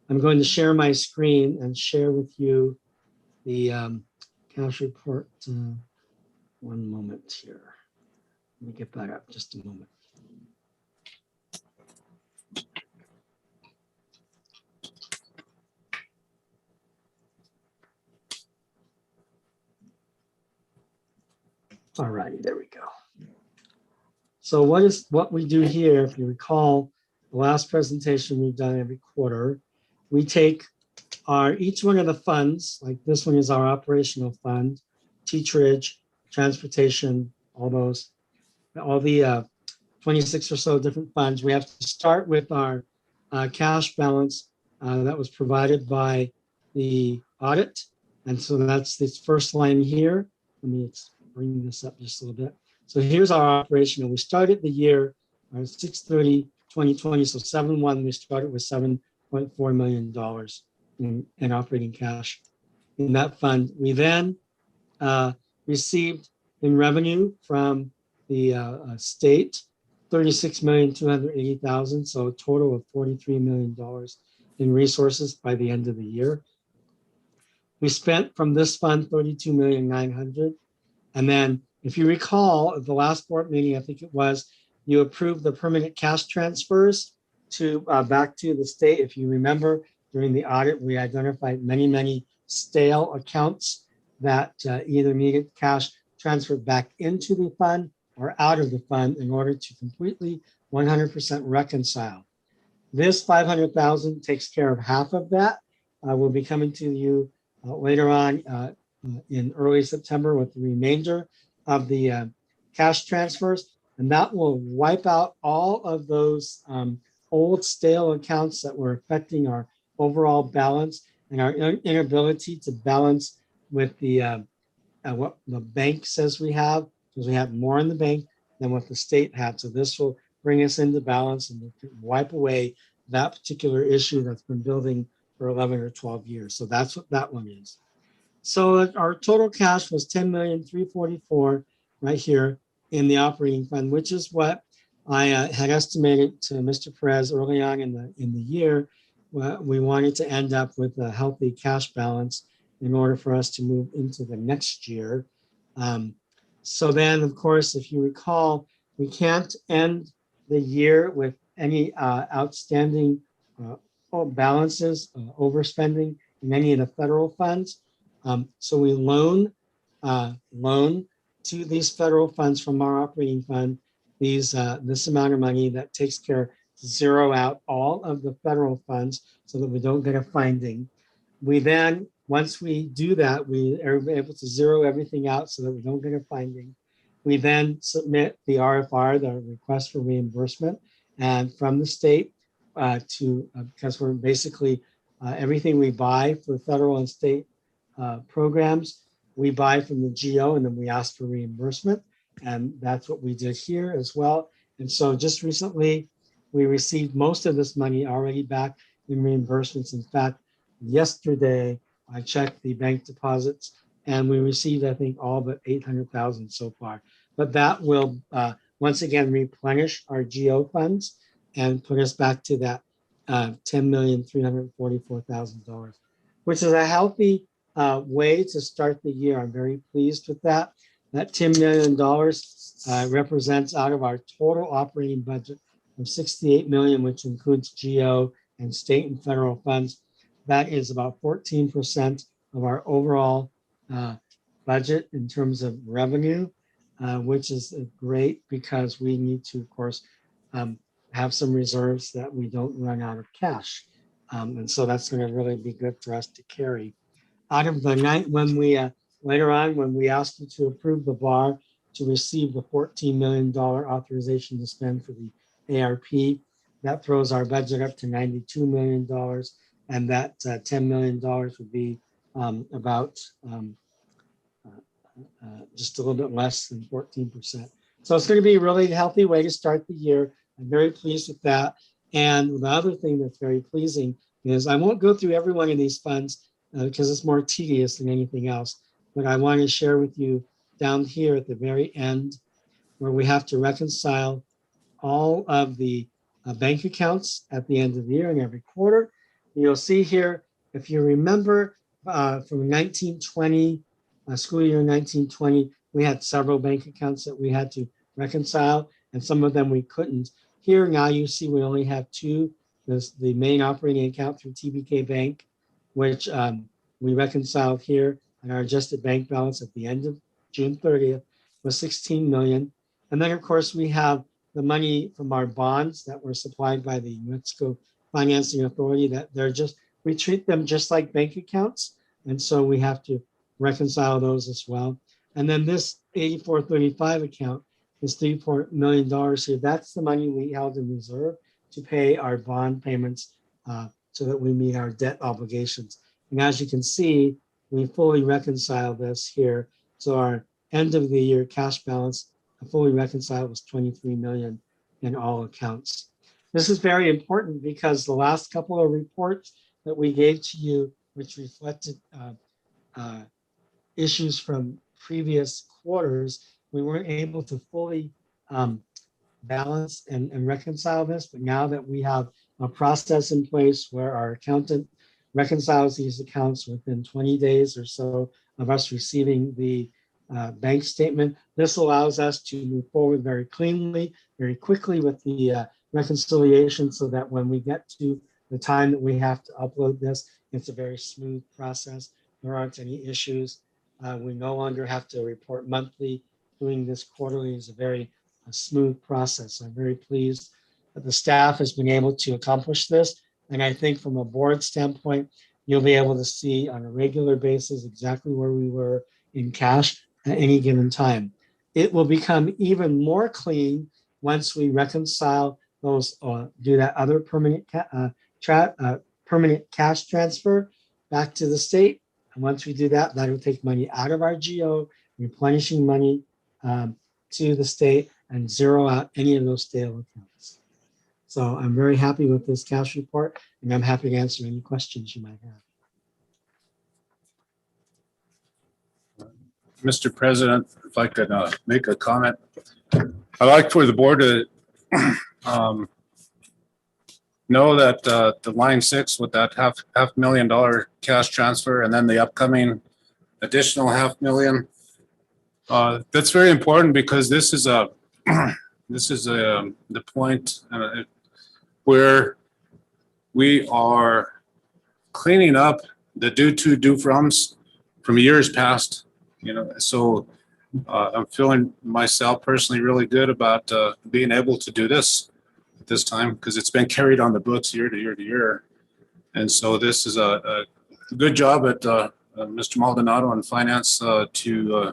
I'm going to share my screen and share with you the cash report. One moment here. Let me get that up just a moment. All righty, there we go. So what we do here, if you recall, the last presentation we've done every quarter, we take each one of the funds, like this one is our operational fund, teacherage, transportation, all the 26 or so different funds. We have to start with our cash balance that was provided by the audit. And so that's this first line here. Let me bring this up just a little bit. So here's our operational. We started the year on 6/30/2020. So 7/1, we started with $7.4 million in operating cash in that fund. We then received in revenue from the state, $36,280,000, so a total of $43 million in resources by the end of the year. We spent from this fund $32,900,000. And then if you recall, at the last board meeting, I think it was, you approved the permanent cash transfers to back to the state. If you remember, during the audit, we identified many stale accounts that either needed cash transferred back into the fund or out of the fund in order to completely 100% reconcile. This $500,000 takes care of half of that. We'll be coming to you later on in early September with the remainder of the cash transfers, and that will wipe out all of those old stale accounts that were affecting our overall balance and our inability to balance with the what the bank says we have, because we have more in the bank than what the state had. So this will bring us into balance and wipe away that particular issue that's been building for 11 or 12 years. So that's what that one is. So our total cash was $10,344,000 right here in the operating fund, which is what I had estimated to Mr. Perez early on in the year. We wanted to end up with a healthy cash balance in order for us to move into the next year. So then, of course, if you recall, we can't end the year with any outstanding balances, overspending in any of the federal funds. So we loan to these federal funds from our operating fund this amount of money that takes care to zero out all of the federal funds so that we don't get a finding. We then, once we do that, we are able to zero everything out so that we don't get a finding. We then submit the RFR, the request for reimbursement, and from the state because we're basically everything we buy for federal and state programs, we buy from the GO and then we ask for reimbursement. And that's what we did here as well. And so just recently, we received most of this money already back in reimbursements. In fact, yesterday, I checked the bank deposits and we received, I think, all but $800,000 so far. But that will once again replenish our GO funds and put us back to that $10,344,000, which is a healthy way to start the year. I'm very pleased with that. That $10 million represents out of our total operating budget of $68 million, which includes GO and state and federal funds. That is about 14% of our overall budget in terms of revenue, which is great because we need to, of course, have some reserves that we don't run out of cash. And so that's going to really be good for us to carry. Out of the night when we later on, when we asked you to approve the bar to receive the $14 million authorization to spend for the ARP, that throws our budget up to $92 million. And that $10 million would be about just a little bit less than 14%. So it's going to be a really healthy way to start the year. I'm very pleased with that. And the other thing that's very pleasing is I won't go through every one of these funds because it's more tedious than anything else. But I want to share with you down here at the very end where we have to reconcile all of the bank accounts at the end of the year and every quarter. You'll see here, if you remember from 1920, school year 1920, we had several bank accounts that we had to reconcile, and some of them we couldn't. Here now you see we only have two. There's the main operating account through TBK Bank, which we reconciled here, and our adjusted bank balance at the end of June 30th. was 16 million. And then, of course, we have the money from our bonds that were supplied by the UNESCO Financing Authority that we treat them just like bank accounts. And so we have to reconcile those as well. And then this 8435 account is $3 million here. That's the money we held in reserve to pay our bond payments so that we meet our debt obligations. And as you can see, we fully reconcile this here. So our end of the year cash balance fully reconciled was 23 million in all accounts. This is very important because the last couple of reports that we gave to you, which reflected issues from previous quarters, we weren't able to fully balance and reconcile this. But now that we have a process in place where our accountant reconciles these accounts within 20 days or so of us receiving the bank statement, this allows us to move forward very cleanly, very quickly with the reconciliation so that when we get to the time that we have to upload this, it's a very smooth process. There aren't any issues. We no longer have to report monthly. Doing this quarterly is a very smooth process. I'm very pleased that the staff has been able to accomplish this. And I think from a board standpoint, you'll be able to see on a regular basis exactly where we were in cash at any given time. It will become even more clean once we reconcile those or do that other permanent cash transfer back to the state. And once we do that, that will take money out of our GO, replenishing money to the state and zero out any of those stale accounts. So I'm very happy with this cash report, and I'm happy to answer any questions you might have. Mr. President, if I could make a comment. I'd like for the board to know that the line 6 with that half $1 million cash transfer and then the upcoming additional $500,000, that's very important because this is the point where we are cleaning up the due to, due froms from years past. So I'm feeling myself personally really good about being able to do this at this time because it's been carried on the books year to year to year. And so this is a good job at Mr. Maldonado and Finance to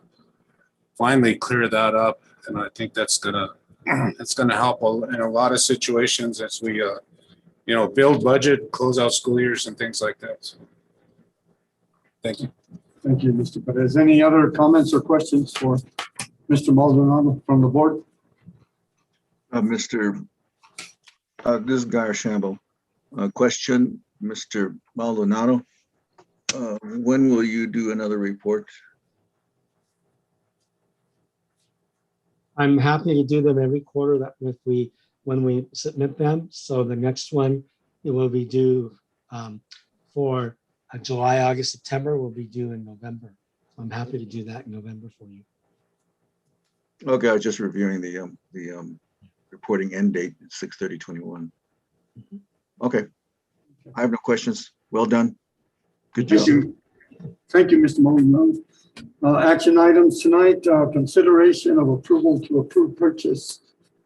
finally clear that up. And I think that's gonna help in a lot of situations as we build budget, close out school years and things like that. So, thank you. Thank you, Mr. Perez. Any other comments or questions for Mr. Maldonado from the board? This is Guy Archambault. Question, Mr. Maldonado. When will you do another report? I'm happy to do them every quarter when we submit them. So the next one, it will be due for July, August, September will be due in November. I'm happy to do that in November for you. Okay, I was just reviewing the reporting end date, 6/30/21. Okay, I have no questions. Well done. Good job. Thank you. Thank you, Mr. Maldonado. Action items tonight, consideration of approval to approve purchase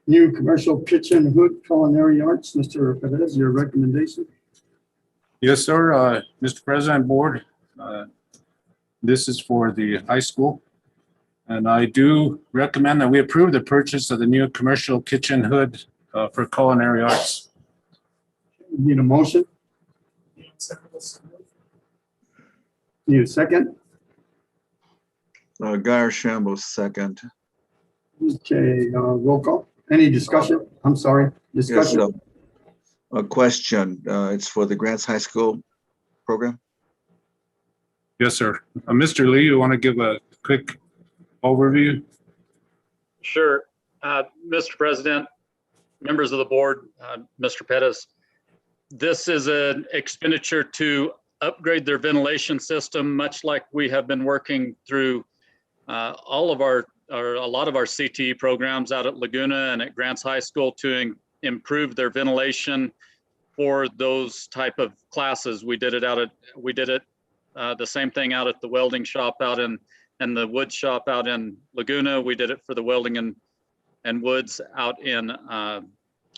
new commercial kitchen hood culinary arts. Mr. Perez, your recommendation? Yes, sir. Mr. President, board, this is for the high school. And I do recommend that we approve the purchase of the new commercial kitchen hood for culinary arts. Need a motion? Need a second? Guy Archambault, second. Okay, roll call. Any discussion? I'm sorry, discussion? Yes, a question. It's for the Grants High School program. Yes, sir. Mr. Lee, you want to give a quick overview? Sure. Mr. President, members of the board, Mr. Pettis, this is an expenditure to upgrade their ventilation system, much like we have been working through a lot of our CTE programs out at Laguna and at Grants High School to improve their ventilation for those type of classes. We did it the same thing out at the welding shop out in and the wood shop out in Laguna. We did it for the welding and woods out in,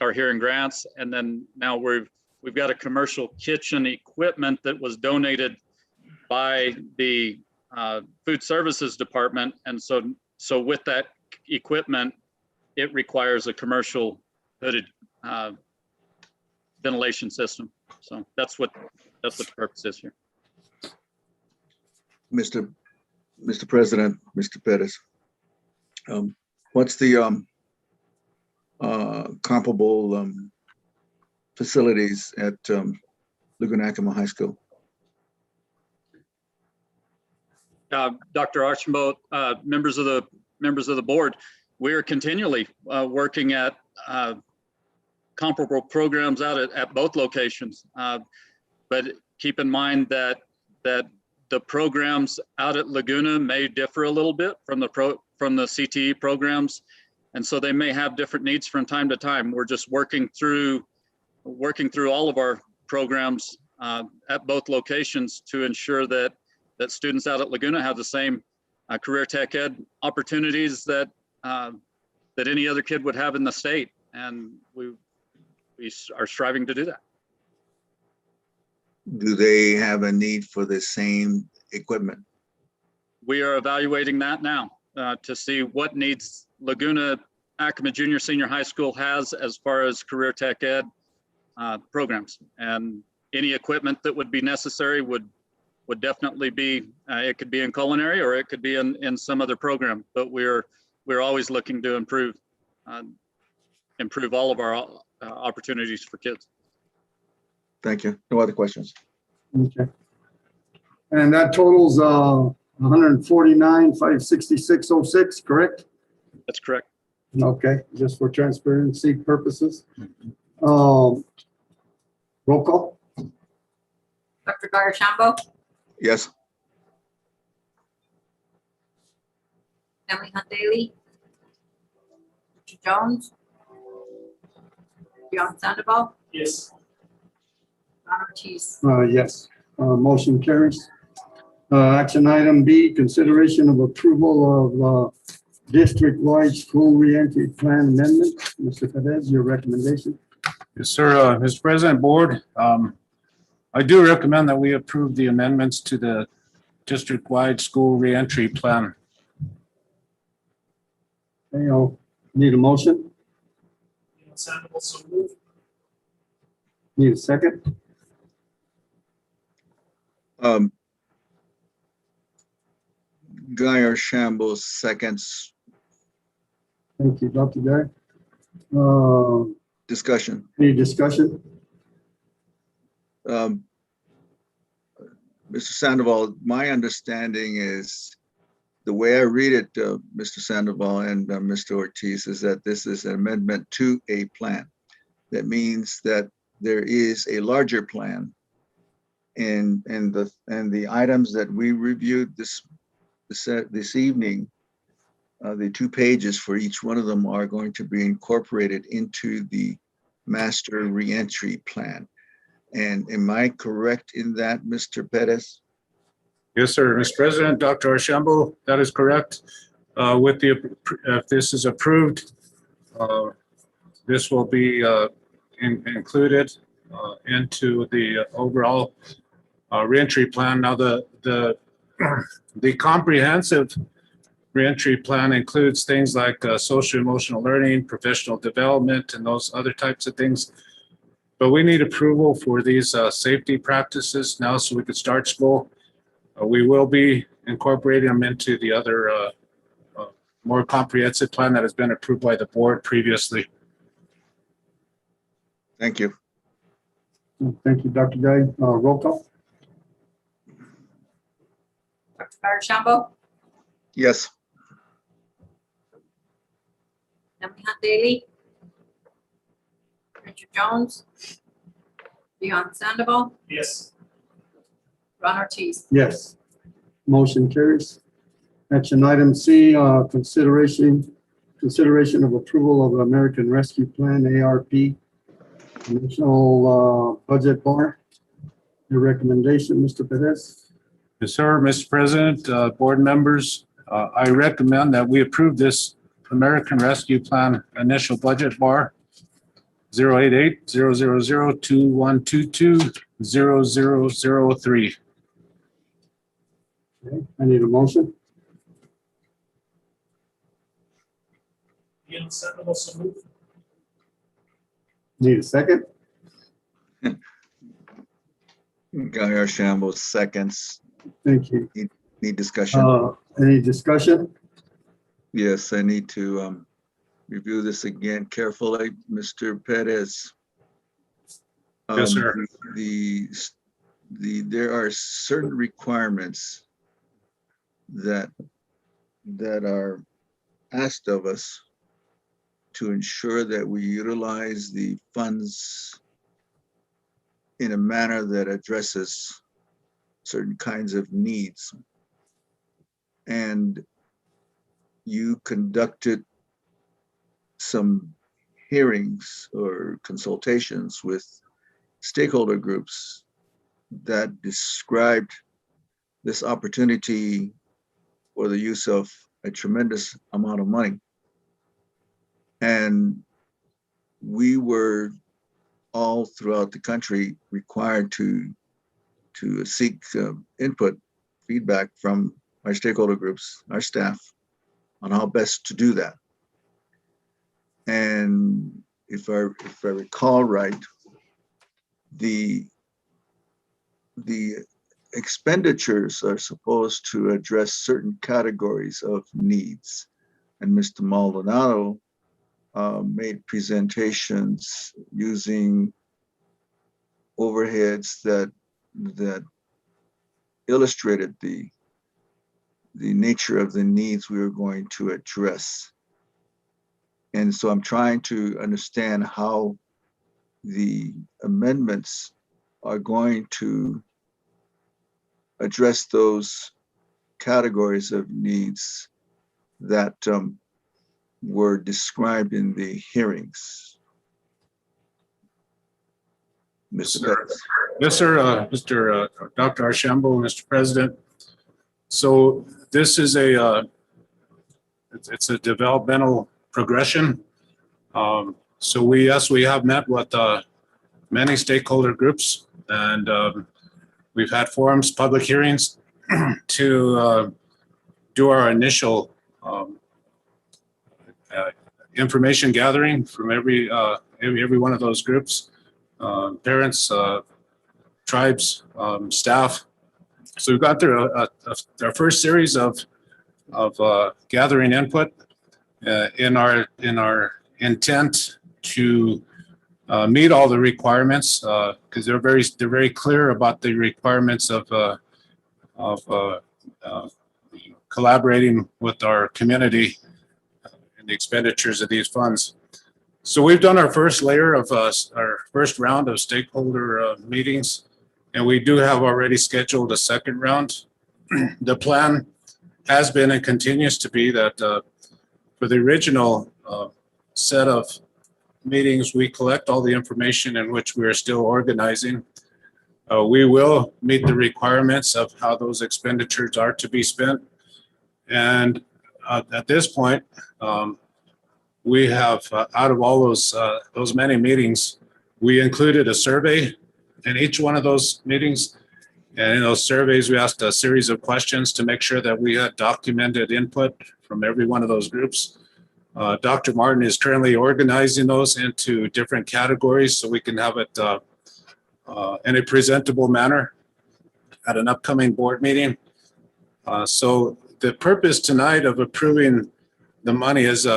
or here in Grants. And then now we've got a commercial kitchen equipment that was donated by the food services department. And so with that equipment, it requires a commercial hooded ventilation system. So that's what the purpose is here. Mr. President, Mr. Pettis, what's the comparable facilities at Laguna Acoma High School? Dr. Archambault, members of the board, we are continually working at comparable programs out at both locations. But keep in mind that the programs out at Laguna may differ a little bit from the CTE programs. And so they may have different needs from time to time. We're just working through all of our programs at both locations to ensure that students out at Laguna have the same career tech ed opportunities that any other kid would have in the state. And we are striving to do that. Do they have a need for the same equipment? We are evaluating that now to see what needs Laguna Acoma Junior Senior High School has as far as career tech ed programs. And any equipment that would be necessary would definitely be, it could be in culinary or it could be in some other program, but we're always looking to improve all of our opportunities for kids. Thank you. No other questions. Okay. And that totals 149,566.06, correct? That's correct. Okay, just for transparency purposes. Roll call? Dr. Garashambo, Yes. Emily Hunt Daly, Richard Jones, Leon Sandoval, Yes. Ron Ortiz. Yes, motion carries. Action item B, consideration of approval of district-wide school reentry plan amendment. Mr. Perez, your recommendation? Yes, sir. Mr. President, Board, I do recommend that we approve the amendments to the district-wide school reentry plan. Okay, I'll need a motion. Leon Sandoval, so moved. Need a second? Guy Archambault seconds. Thank you, Dr. Guy. Discussion. Any discussion? Mr. Sandoval, my understanding is, the way I read it, Mr. Sandoval and Mr. Ortiz, is that this is an amendment to a plan. That means that there is a larger plan, and the items that we reviewed this evening, the 2 pages for each one of them are going to be incorporated into the master reentry plan. And am I correct in that, Mr. Pettis? Yes, sir. Mr. President, Dr. Archambault, that is correct. If this is approved, this will be included into the overall reentry plan. Now, the comprehensive reentry plan includes things like social emotional learning, professional development, and those other types of things. But we need approval for these safety practices now so we could start school. We will be incorporating them into the other more comprehensive plan that has been approved by the board previously. Thank you. Thank you, Dr. Guy. Roll call? Dr. Garashambo, Yes. Emily Hunt Daly, Richard Jones, Leon Sandoval, Yes. Ron Ortiz. Yes. Motion carries. Action item C, consideration of approval of American Rescue Plan, ARP, National Budget Bar. Your recommendation, Mr. Perez? Yes, sir. Mr. President, board members, I recommend that we approve this American Rescue Plan initial budget bar 088-000-2122-0003. Okay, I need a motion. Beyond Sandoval, so moved. Need a second? Guy Archambault seconds. Thank you. Need discussion? Any discussion? Yes, I need to review this again carefully, Mr. Perez. Yes, sir. There are certain requirements that are asked of us to ensure that we utilize the funds in a manner that addresses certain kinds of needs. And you conducted some hearings or consultations with stakeholder groups that described this opportunity for the use of a tremendous amount of money. And we were all throughout the country required to seek input, feedback from our stakeholder groups, our staff, on how best to do that. And if I recall right, the expenditures are supposed to address certain categories of needs. And Mr. Maldonado made presentations using overheads that illustrated the nature of the needs we were going to address. And so I'm trying to understand how the amendments are going to address those categories of needs that were described in the hearings. Mr. Betts. Yes, sir. Mr. Dr. Archambault, Mr. President. So this is it's a developmental progression. So we have met with many stakeholder groups, and we've had forums, public hearings to do our initial information gathering from every one of those groups, parents, tribes, staff. So we've got through our first series of gathering input in our intent to meet all the requirements, because they're very clear about the requirements of collaborating with our community in the expenditures of these funds. So we've done our first layer of our first round of stakeholder meetings, and we do have already scheduled a second round. The plan has been and continues to be that for the original set of meetings, we collect all the information in which we are still organizing. We will meet the requirements of how those expenditures are to be spent. And at this point, we have, out of all those many meetings, we included a survey in each one of those meetings. And in those surveys, we asked a series of questions to make sure that we had documented input from every one of those groups. Dr. Martin is currently organizing those into different categories so we can have it in a presentable manner at an upcoming board meeting. So the purpose tonight of approving the money is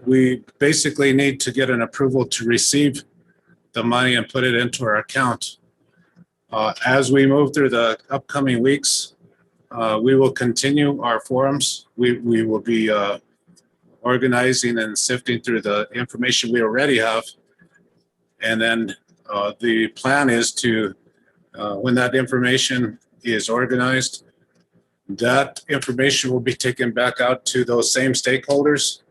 we basically need to get an approval to receive the money and put it into our account. As we move through the upcoming weeks, we will continue our forums. We will be organizing and sifting through the information we already have. And then the plan is to, when that information is organized, that information will be taken back out to those same stakeholders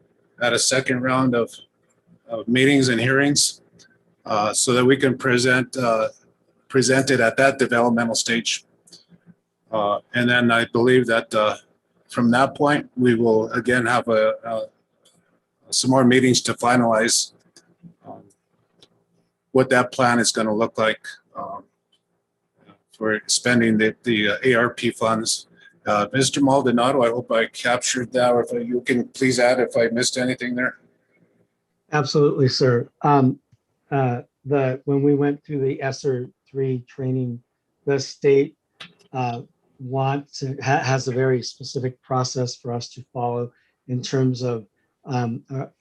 at a second round of meetings and hearings, so that we can present it at that developmental stage. And then I believe that from that point, we will again have some more meetings to finalize what that plan is going to look like for spending the ARP funds. Mr. Maldonado, I hope I captured that, or if you can please add if I missed anything there. Absolutely, sir. When we went through the ESSER 3 training, the state has a very specific process for us to follow in terms of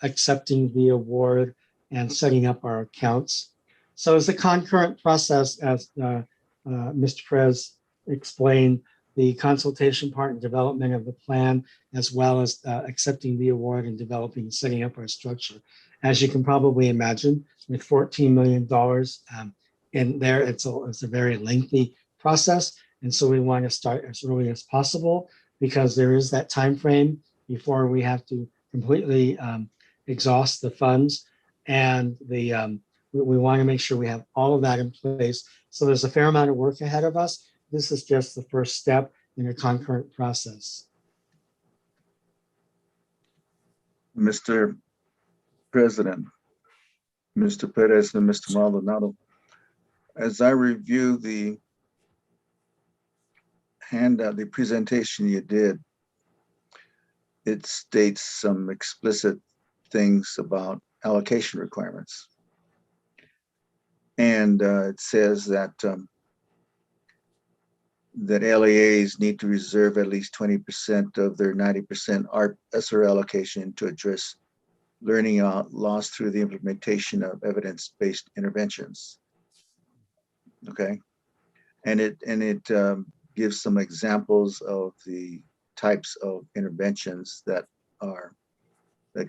accepting the award and setting up our accounts. So it's a concurrent process, as Mr. Perez explained, the consultation part and development of the plan, as well as accepting the award and developing and setting up our structure. As you can probably imagine, with $14 million in there, it's a very lengthy process. And so we want to start as early as possible, because there is that time frame before we have to completely exhaust the funds. And we want to make sure we have all of that in place. So there's a fair amount of work ahead of us. This is just the first step in a concurrent process. Mr. President, Mr. Perez and Mr. Maldonado, as I review the handout, the presentation you did, it states some explicit things about allocation requirements. And it says that that LEAs need to reserve at least 20% of their 90% ESSER allocation to address learning loss through the implementation of evidence-based interventions. Okay, and it gives some examples of the types of interventions that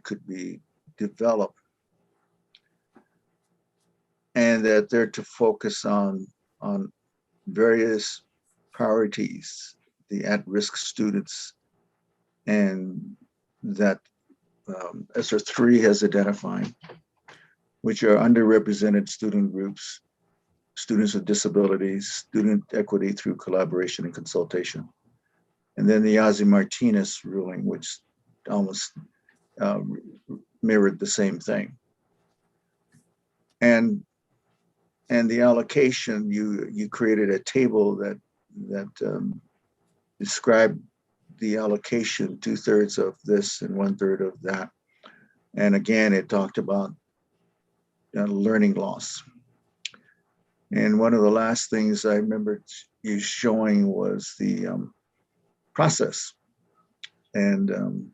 could be developed, and that they're to focus on various priorities, the at-risk students, and that ESSER 3 has identified, which are underrepresented student groups, students with disabilities, student equity through collaboration and consultation. And then the Ozzie Martinez ruling, which almost mirrored the same thing. And the allocation, you created a table that described the allocation, 2/3 of this and 1/3 of that. And again, it talked about learning loss. And one of the last things I remember you showing was the process. And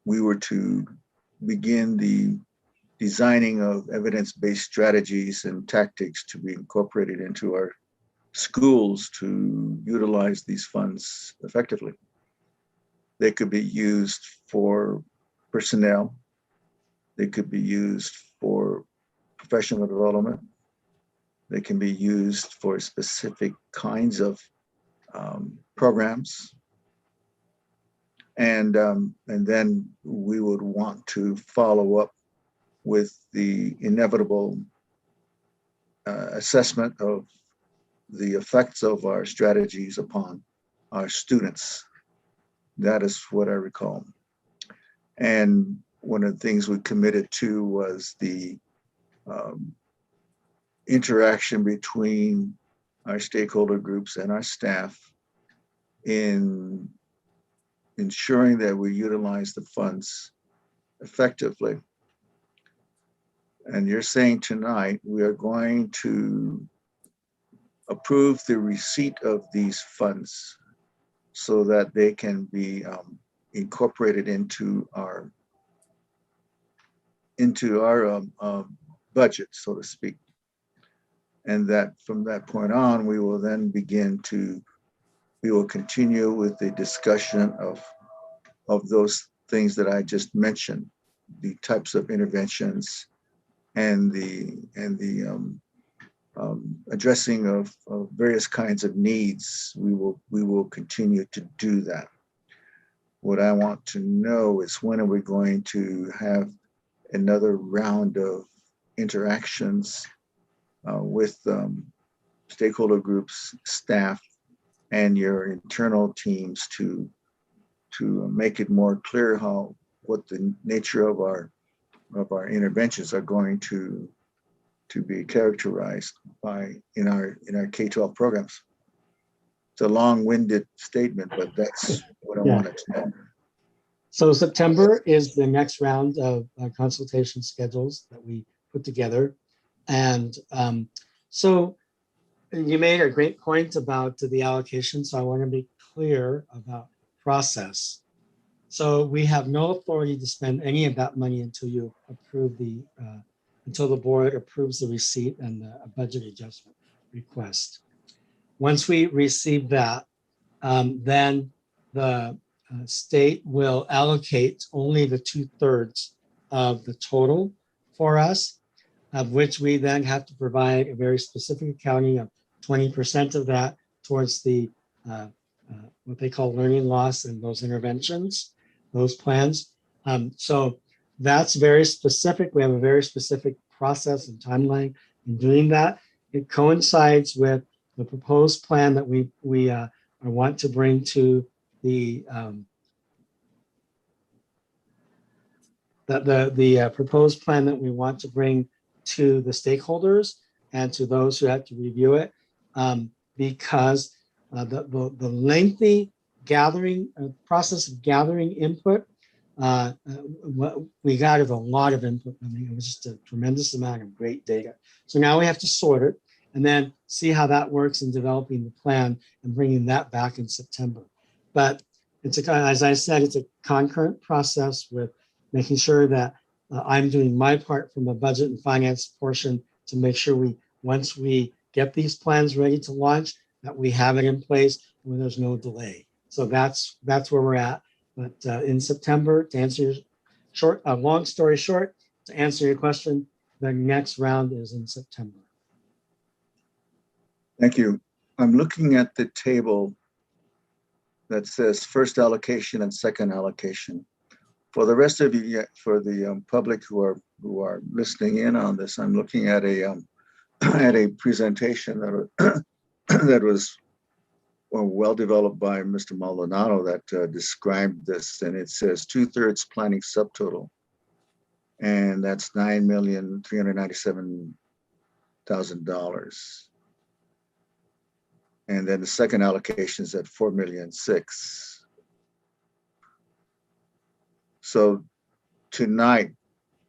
we were to begin the designing of evidence-based strategies and tactics to be incorporated into our schools to utilize these funds effectively. They could be used for personnel. They could be used for professional development. They can be used for specific kinds of programs. And then we would want to follow up with the inevitable assessment of the effects of our strategies upon our students. That is what I recall. And one of the things we committed to was the interaction between our stakeholder groups and our staff in ensuring that we utilize the funds effectively. And you're saying tonight we are going to approve the receipt of these funds so that they can be incorporated into our budget, so to speak. And that from that point on, we will then we will continue with the discussion of those things that I just mentioned, the types of interventions and the addressing of various kinds of needs. We will continue to do that. What I want to know is, when are we going to have another round of interactions with stakeholder groups, staff, and your internal teams to make it more clear what the nature of our interventions are going to be characterized by in our K-12 programs. It's a long-winded statement, but that's what I Yeah. wanted to know. So September is the next round of consultation schedules that we put together. And so you made a great point about the allocation. So I want to be clear about process. So we have no authority to spend any of that money until you approve until the board approves the receipt and the budget adjustment request. Once we receive that, then the state will allocate only the 2/3 of the total for us, of which we then have to provide a very specific accounting of 20% of that towards the what they call learning loss and those interventions, those plans. So that's very specific. We have a very specific process and timeline in doing that. It coincides with the proposed plan that we want to bring to the proposed plan that we want to bring to the stakeholders and to those who have to review it, because the lengthy gathering process of gathering input, what we got is a lot of input. I mean, it was just a tremendous amount of great data. So now we have to sort it and then see how that works in developing the plan and bringing that back in September. But it's as I said, it's a concurrent process with making sure that I'm doing my part from the budget and finance portion to make sure once we get these plans ready to launch, that we have it in place when there's no delay. So that's where we're at. But in September, to answer your long story short, to answer your question, the next round is in September. Thank you. I'm looking at the table that says first allocation and second allocation. For the rest of you, for the public who are listening in on this, I'm looking at a at a presentation that was well developed by Mr. Maldonado that described this, and it says 2/3 planning subtotal, and that's $9,397,000. And then the second allocation is at $4,006,000. So tonight,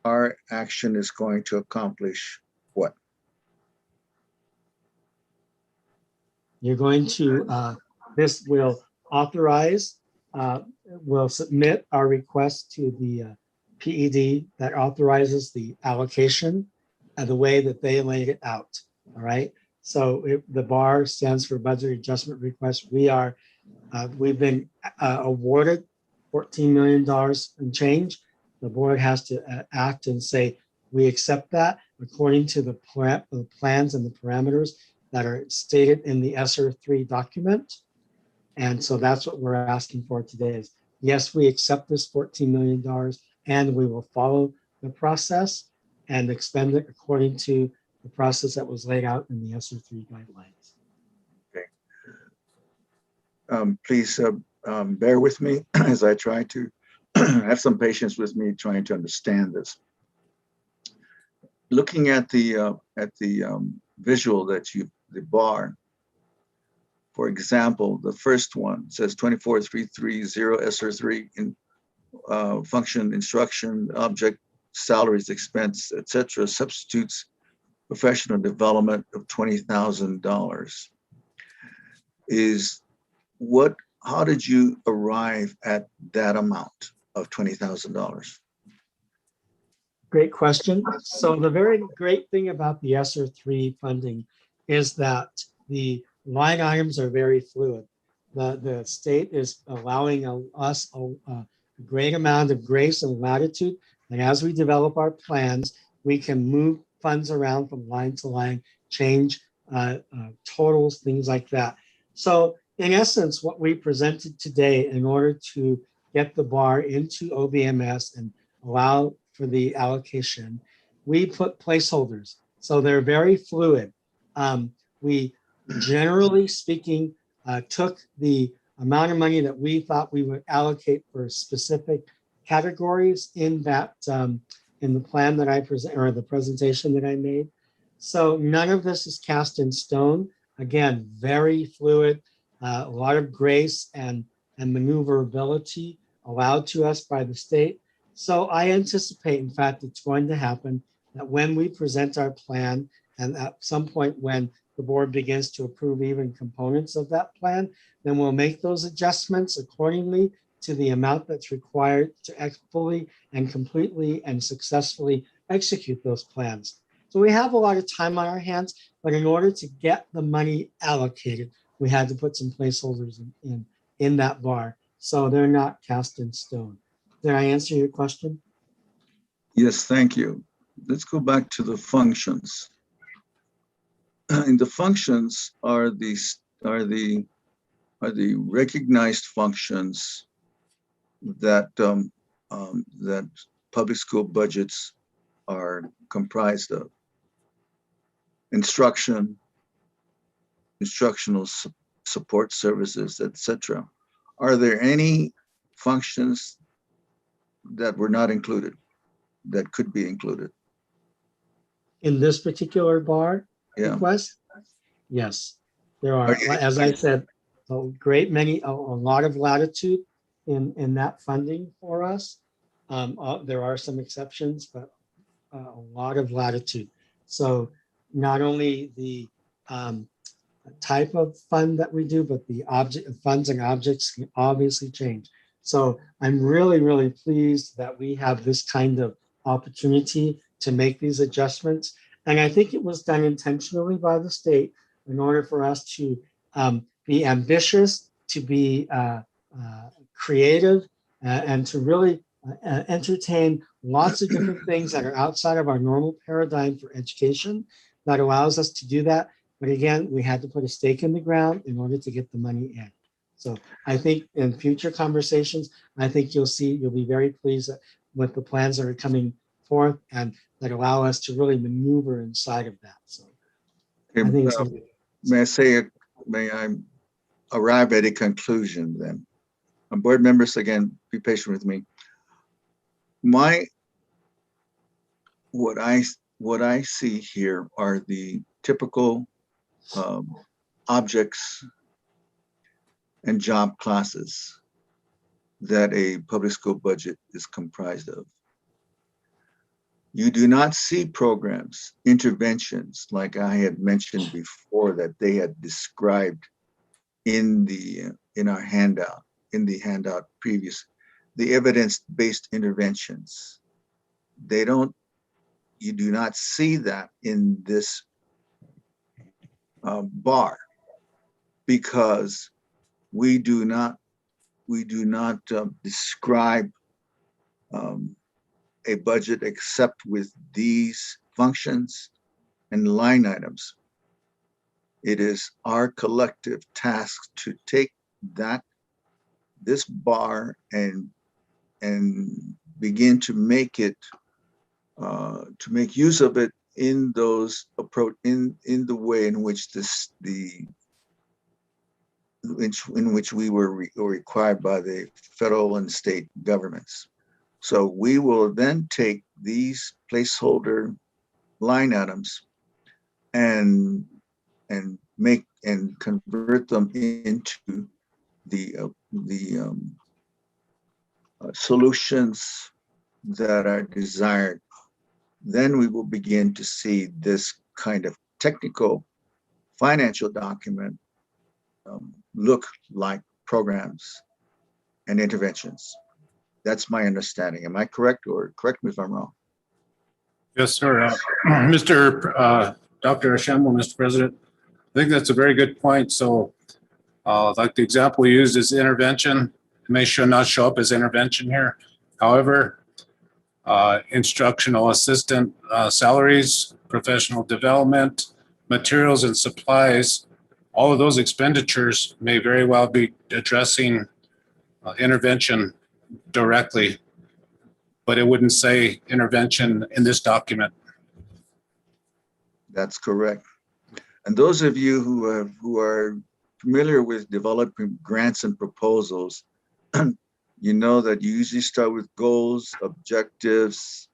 our action is going to accomplish what? You're going to, this will authorize, will submit our request to the PED that authorizes the allocation and the way that they laid it out, all right? So the BAR stands for Budget Adjustment Request. We've been awarded $14 million and change. The board has to act and say, we accept that according to the plans and the parameters that are stated in the ESSER 3 document. And so that's what we're asking for today is, yes, we accept this $14 million and we will follow the process and expend it according to the process that was laid out in the ESSER 3 guidelines. Okay. Please bear with me as I try to have some patience with me trying to understand this. Looking at the visual that the bar, for example, the first one says 24330 ESSER 3 in function, instruction, object, salaries, expense, etc. substitutes professional development of $20,000. How did you arrive at that amount of $20,000? Great question. So the very great thing about the ESSER 3 funding is that the line items are very fluid. The state is allowing us a great amount of grace and latitude. And as we develop our plans, we can move funds around from line to line, change totals, things like that. So in essence, what we presented today in order to get the bar into OBMS and allow for the allocation, we put placeholders. So they're very fluid. We generally speaking took the amount of money that we thought we would allocate for specific categories in that, in the plan that I present, or the presentation that I made. So none of this is cast in stone. Again, very fluid, a lot of grace and maneuverability allowed to us by the state. So I anticipate, in fact, it's going to happen that when we present our plan, and at some point when the board begins to approve even components of that plan, then we'll make those adjustments accordingly to the amount that's required to fully and completely and successfully execute those plans. So we have a lot of time on our hands, but in order to get the money allocated, we had to put some placeholders in that bar. So they're not cast in stone. Did I answer your question? Yes, thank you. Let's go back to the functions. And the functions are the recognized functions that that public school budgets are comprised of: instruction, instructional support services, etc. Are there any functions that were not included that could be included? In this particular bar Yeah. request? Yes, there are. Are you- As I said, a great many, a lot of latitude in that funding for us. There are some exceptions, but a lot of latitude. So not only the type of fund that we do, but the object funds and objects can obviously change. So I'm really, really pleased that we have this kind of opportunity to make these adjustments. And I think it was done intentionally by the state in order for us to be ambitious, to be creative, and to really entertain lots of different things that are outside of our normal paradigm for education that allows us to do that. But again, we had to put a stake in the ground in order to get the money in. So I think in future conversations, I think you'll be very pleased with the plans that are coming forth and that allow us to really maneuver inside of that. So I think it's gonna be. May I arrive at a conclusion then? Board members, again, be patient with me. What I see here are the typical objects and job classes that a public school budget is comprised of. You do not see programs, interventions, like I had mentioned before that they had described in our handout, in the handout previous, the evidence-based interventions. You do not see that in this bar, because we do not describe a budget except with these functions and line items. It is our collective task to take this bar and begin to make it to make use of it in those approach in the way in which in which we were required by the federal and state governments. So we will then take these placeholder line items and make and convert them into the solutions that are desired. Then we will begin to see this kind of technical financial document look like programs and interventions. That's my understanding. Am I correct, or correct me if I'm wrong? Yes, sir. Dr. Ashambo, Mr. President, I think that's a very good point. So like the example we used is intervention. It may not show up as intervention here. However, instructional assistant salaries, professional development, materials and supplies, all of those expenditures may very well be addressing intervention directly, but it wouldn't say intervention in this document. That's correct. And those of you who are familiar with developing grants and proposals, you know that you usually start with goals, objectives,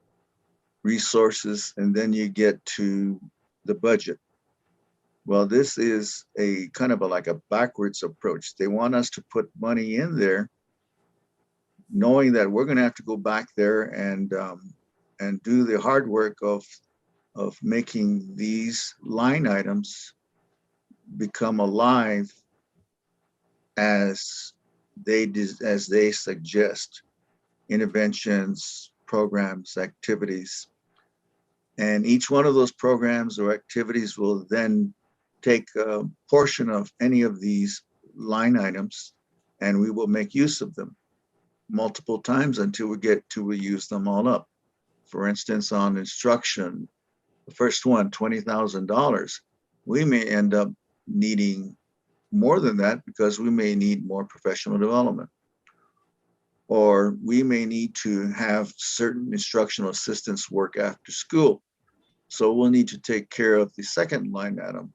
resources, and then you get to the budget. Well, this is a kind of like a backwards approach. They want us to put money in there, knowing that we're going to have to go back there and do the hard work of making these line items become alive as they suggest, interventions, programs, activities. And each one of those programs or activities will then take a portion of any of these line items, and we will make use of them multiple times until we use them all up. For instance, on instruction, the first one, $20,000, we may end up needing more than that because we may need more professional development. Or we may need to have certain instructional assistants work after school. So we'll need to take care of the second line item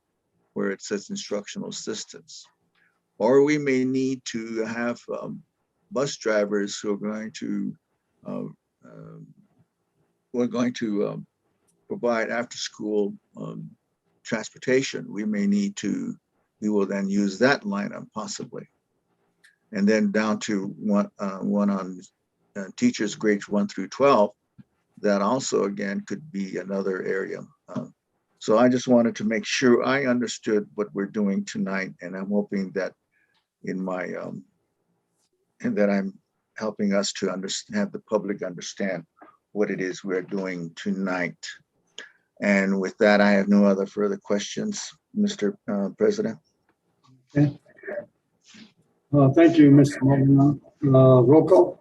where it says instructional assistants. Or we may need to have bus drivers who are going to provide after school transportation. We will then use that line item possibly. And then down to one on teachers grades 1 through 12, that also again could be another area. So I just wanted to make sure I understood what we're doing tonight, and I'm hoping that in my and that I'm helping us to have the public understand what it is we're doing tonight. And with that, I have no other further questions, Mr. President. Okay. Thank you, Mr. Maldonado. Roll call?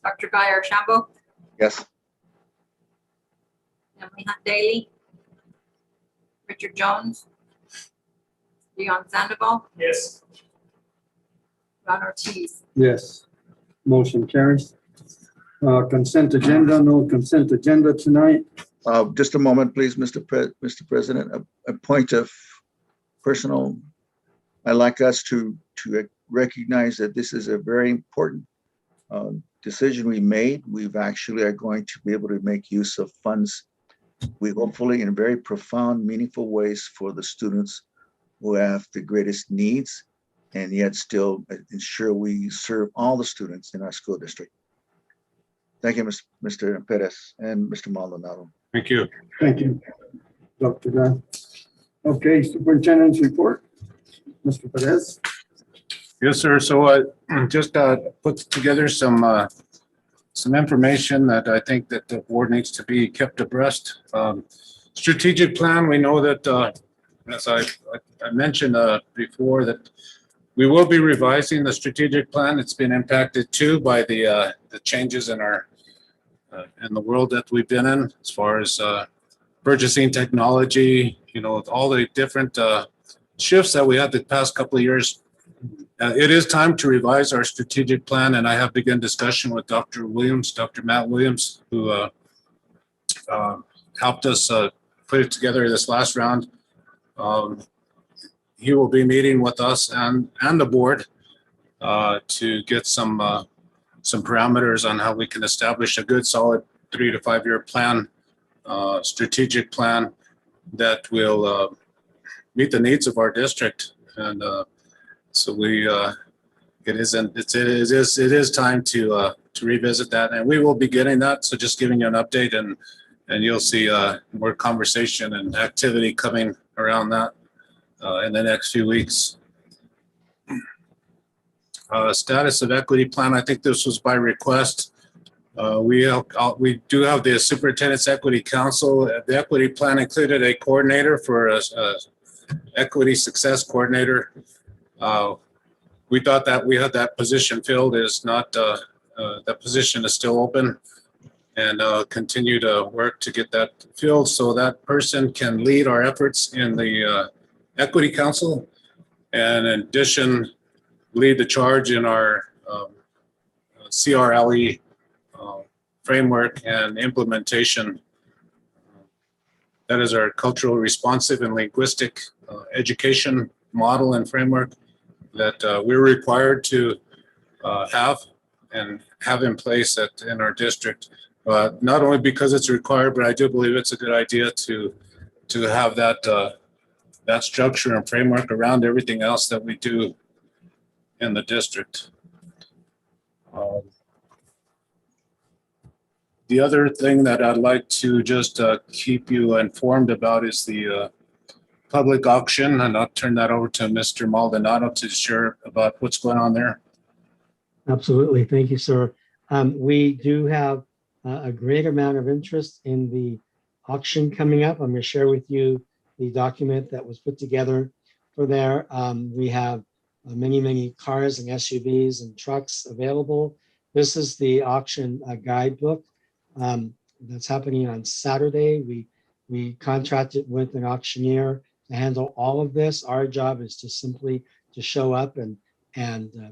Dr. Guy Archambault, Yes. Emily Hunt Daly, Richard Jones, Leon Sandoval, Yes. Ron Ortiz. Yes. Motion carries. Consent agenda, no consent agenda tonight. Just a moment, please, Mr. President. A point of personal, I'd like us to recognize that this is a very important decision we made. We've actually are going to be able to make use of funds, we hopefully in very profound, meaningful ways for the students who have the greatest needs, and yet still ensure we serve all the students in our school district. Thank you, Mr. Perez and Mr. Maldonado. Thank you. Thank you, Dr. Guy. Okay, superintendent's report. Mr. Perez. Yes, sir. So I just put together some information that I think that the board needs to be kept abreast. Strategic plan, we know that, as I mentioned before, that we will be revising the strategic plan. It's been impacted too by the changes in in the world that we've been in, as far as purchasing technology, all the different shifts that we had the past couple of years. It is time to revise our strategic plan, and I have begun discussion with Dr. Matt Williams, who helped us put it together this last round. He will be meeting with us and the board to get some parameters on how we can establish a good, solid 3 to 5 year plan, strategic plan that will meet the needs of our district. And so it is time to revisit that, and we will be getting that. So just giving you an update, and you'll see more conversation and activity coming around that in the next few weeks. Status of equity plan. I think this was by request. We do have the Superintendent's Equity Council. The equity plan included a coordinator for a equity success coordinator. We thought that we had that position filled. Is not that position is still open, and continue to work to get that filled so that person can lead our efforts in the Equity Council, and in addition, lead the charge in our CRLE framework and implementation That is our cultural responsive and linguistic education model and framework that we're required to have in place in our district. Not only because it's required, but I do believe it's a good idea to have that structure and framework around everything else that we do in the district. The other thing that I'd like to just keep you informed about is the public auction, and I'll turn that over to Mr. Maldonado to share about what's going on there. Absolutely. Thank you, sir. We do have a great amount of interest in the auction coming up. I'm going to share with you the document that was put together for there. We have many cars and SUVs and trucks available. This is the auction guidebook that's happening on Saturday. We contracted with an auctioneer to handle all of this. Our job is to simply to show up and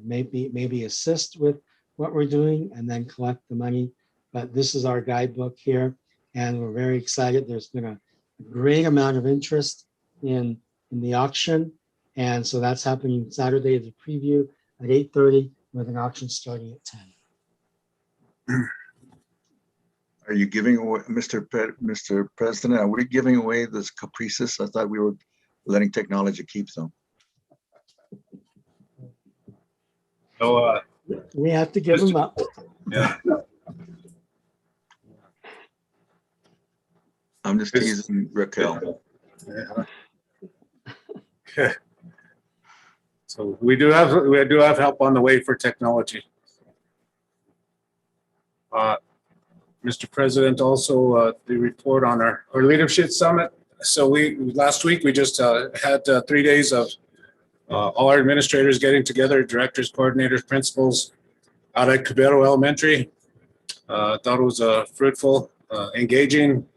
maybe assist with what we're doing and then collect the money. But this is our guidebook here, and we're very excited. There's been a great amount of interest in the auction, and so that's happening Saturday, the preview at 8:30 with an auction starting at 10. Are you giving away, Mr. President, are we giving away this Caprices? I thought we were letting technology keep them. So, We have to give them up. yeah. I'm just teasing Raquel. Yeah. Okay. So we do have help on the way for technology. Mr. President, also the report on our leadership summit. So last week we just had 3 days of all our administrators getting together, directors, coordinators, principals out at Cabero Elementary. Thought it was a fruitful, engaging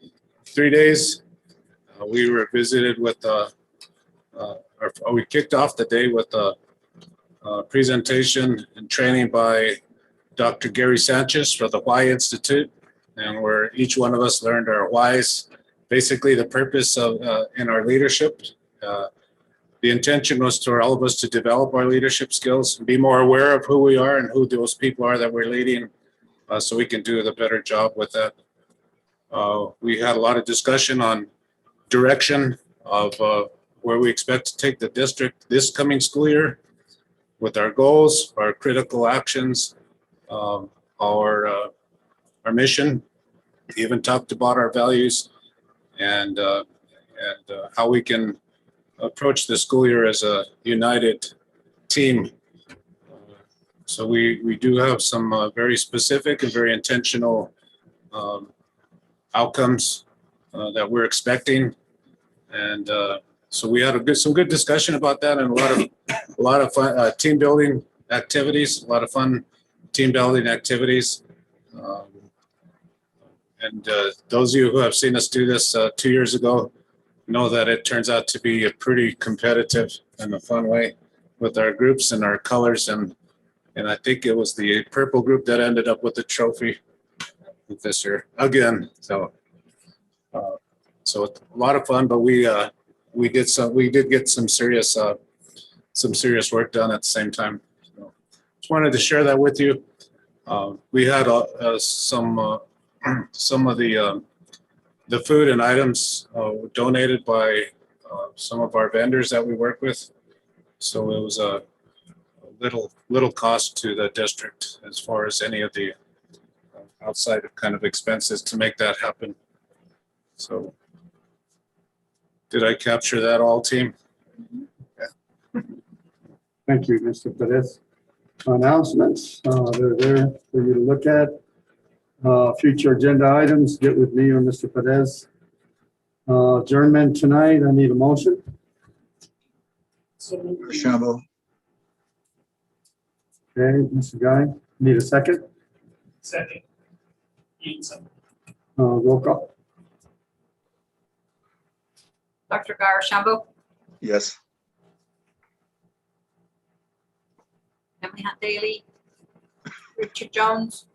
3 days. We were visited with, we kicked off the day with a presentation and training by Dr. Gary Sanchez for the Why Institute, and where each one of us learned our whys, basically the purpose of in our leadership. The intention was for all of us to develop our leadership skills, be more aware of who we are and who those people are that we're leading, so we can do the better job with that. We had a lot of discussion on direction of where we expect to take the district this coming school year with our goals, our critical actions, our mission. We even talked about our values and how we can approach the school year as a united team. So we do have some very specific and very intentional outcomes that we're expecting, and so we had some good discussion about that, and a lot of fun team building activities, and those of you who have seen us do this 2 years ago know that it turns out to be a pretty competitive and a fun way with our groups and our colors, and I think it was the purple group that ended up with the trophy this year again. So a lot of fun, but we did get some serious work done at the same time. So just wanted to share that with you. We had some of the food and items donated by some of our vendors that we work with. So it was a little cost to the district as far as any of the outside kind of expenses to make that happen. So did I capture that all, team? Thank you, Mr. Perez. Announcements, they're there for you to look at. Future agenda items, get with me or Mr. Perez. Adjournment tonight, I need a motion. Shambo, Okay, Mr. Guy, need a second? Second. Eaton. Roll call. Dr. Garashambo, yes. Emily Hunt Daly, Richard Jones,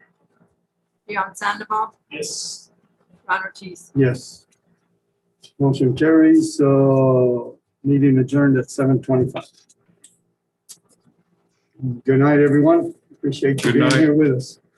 Leon Sandoval, Yes. Ron Ortiz. Yes. Motion carries. Meeting adjourned at 7:25. Good night, everyone. Appreciate you Good being night. here with us.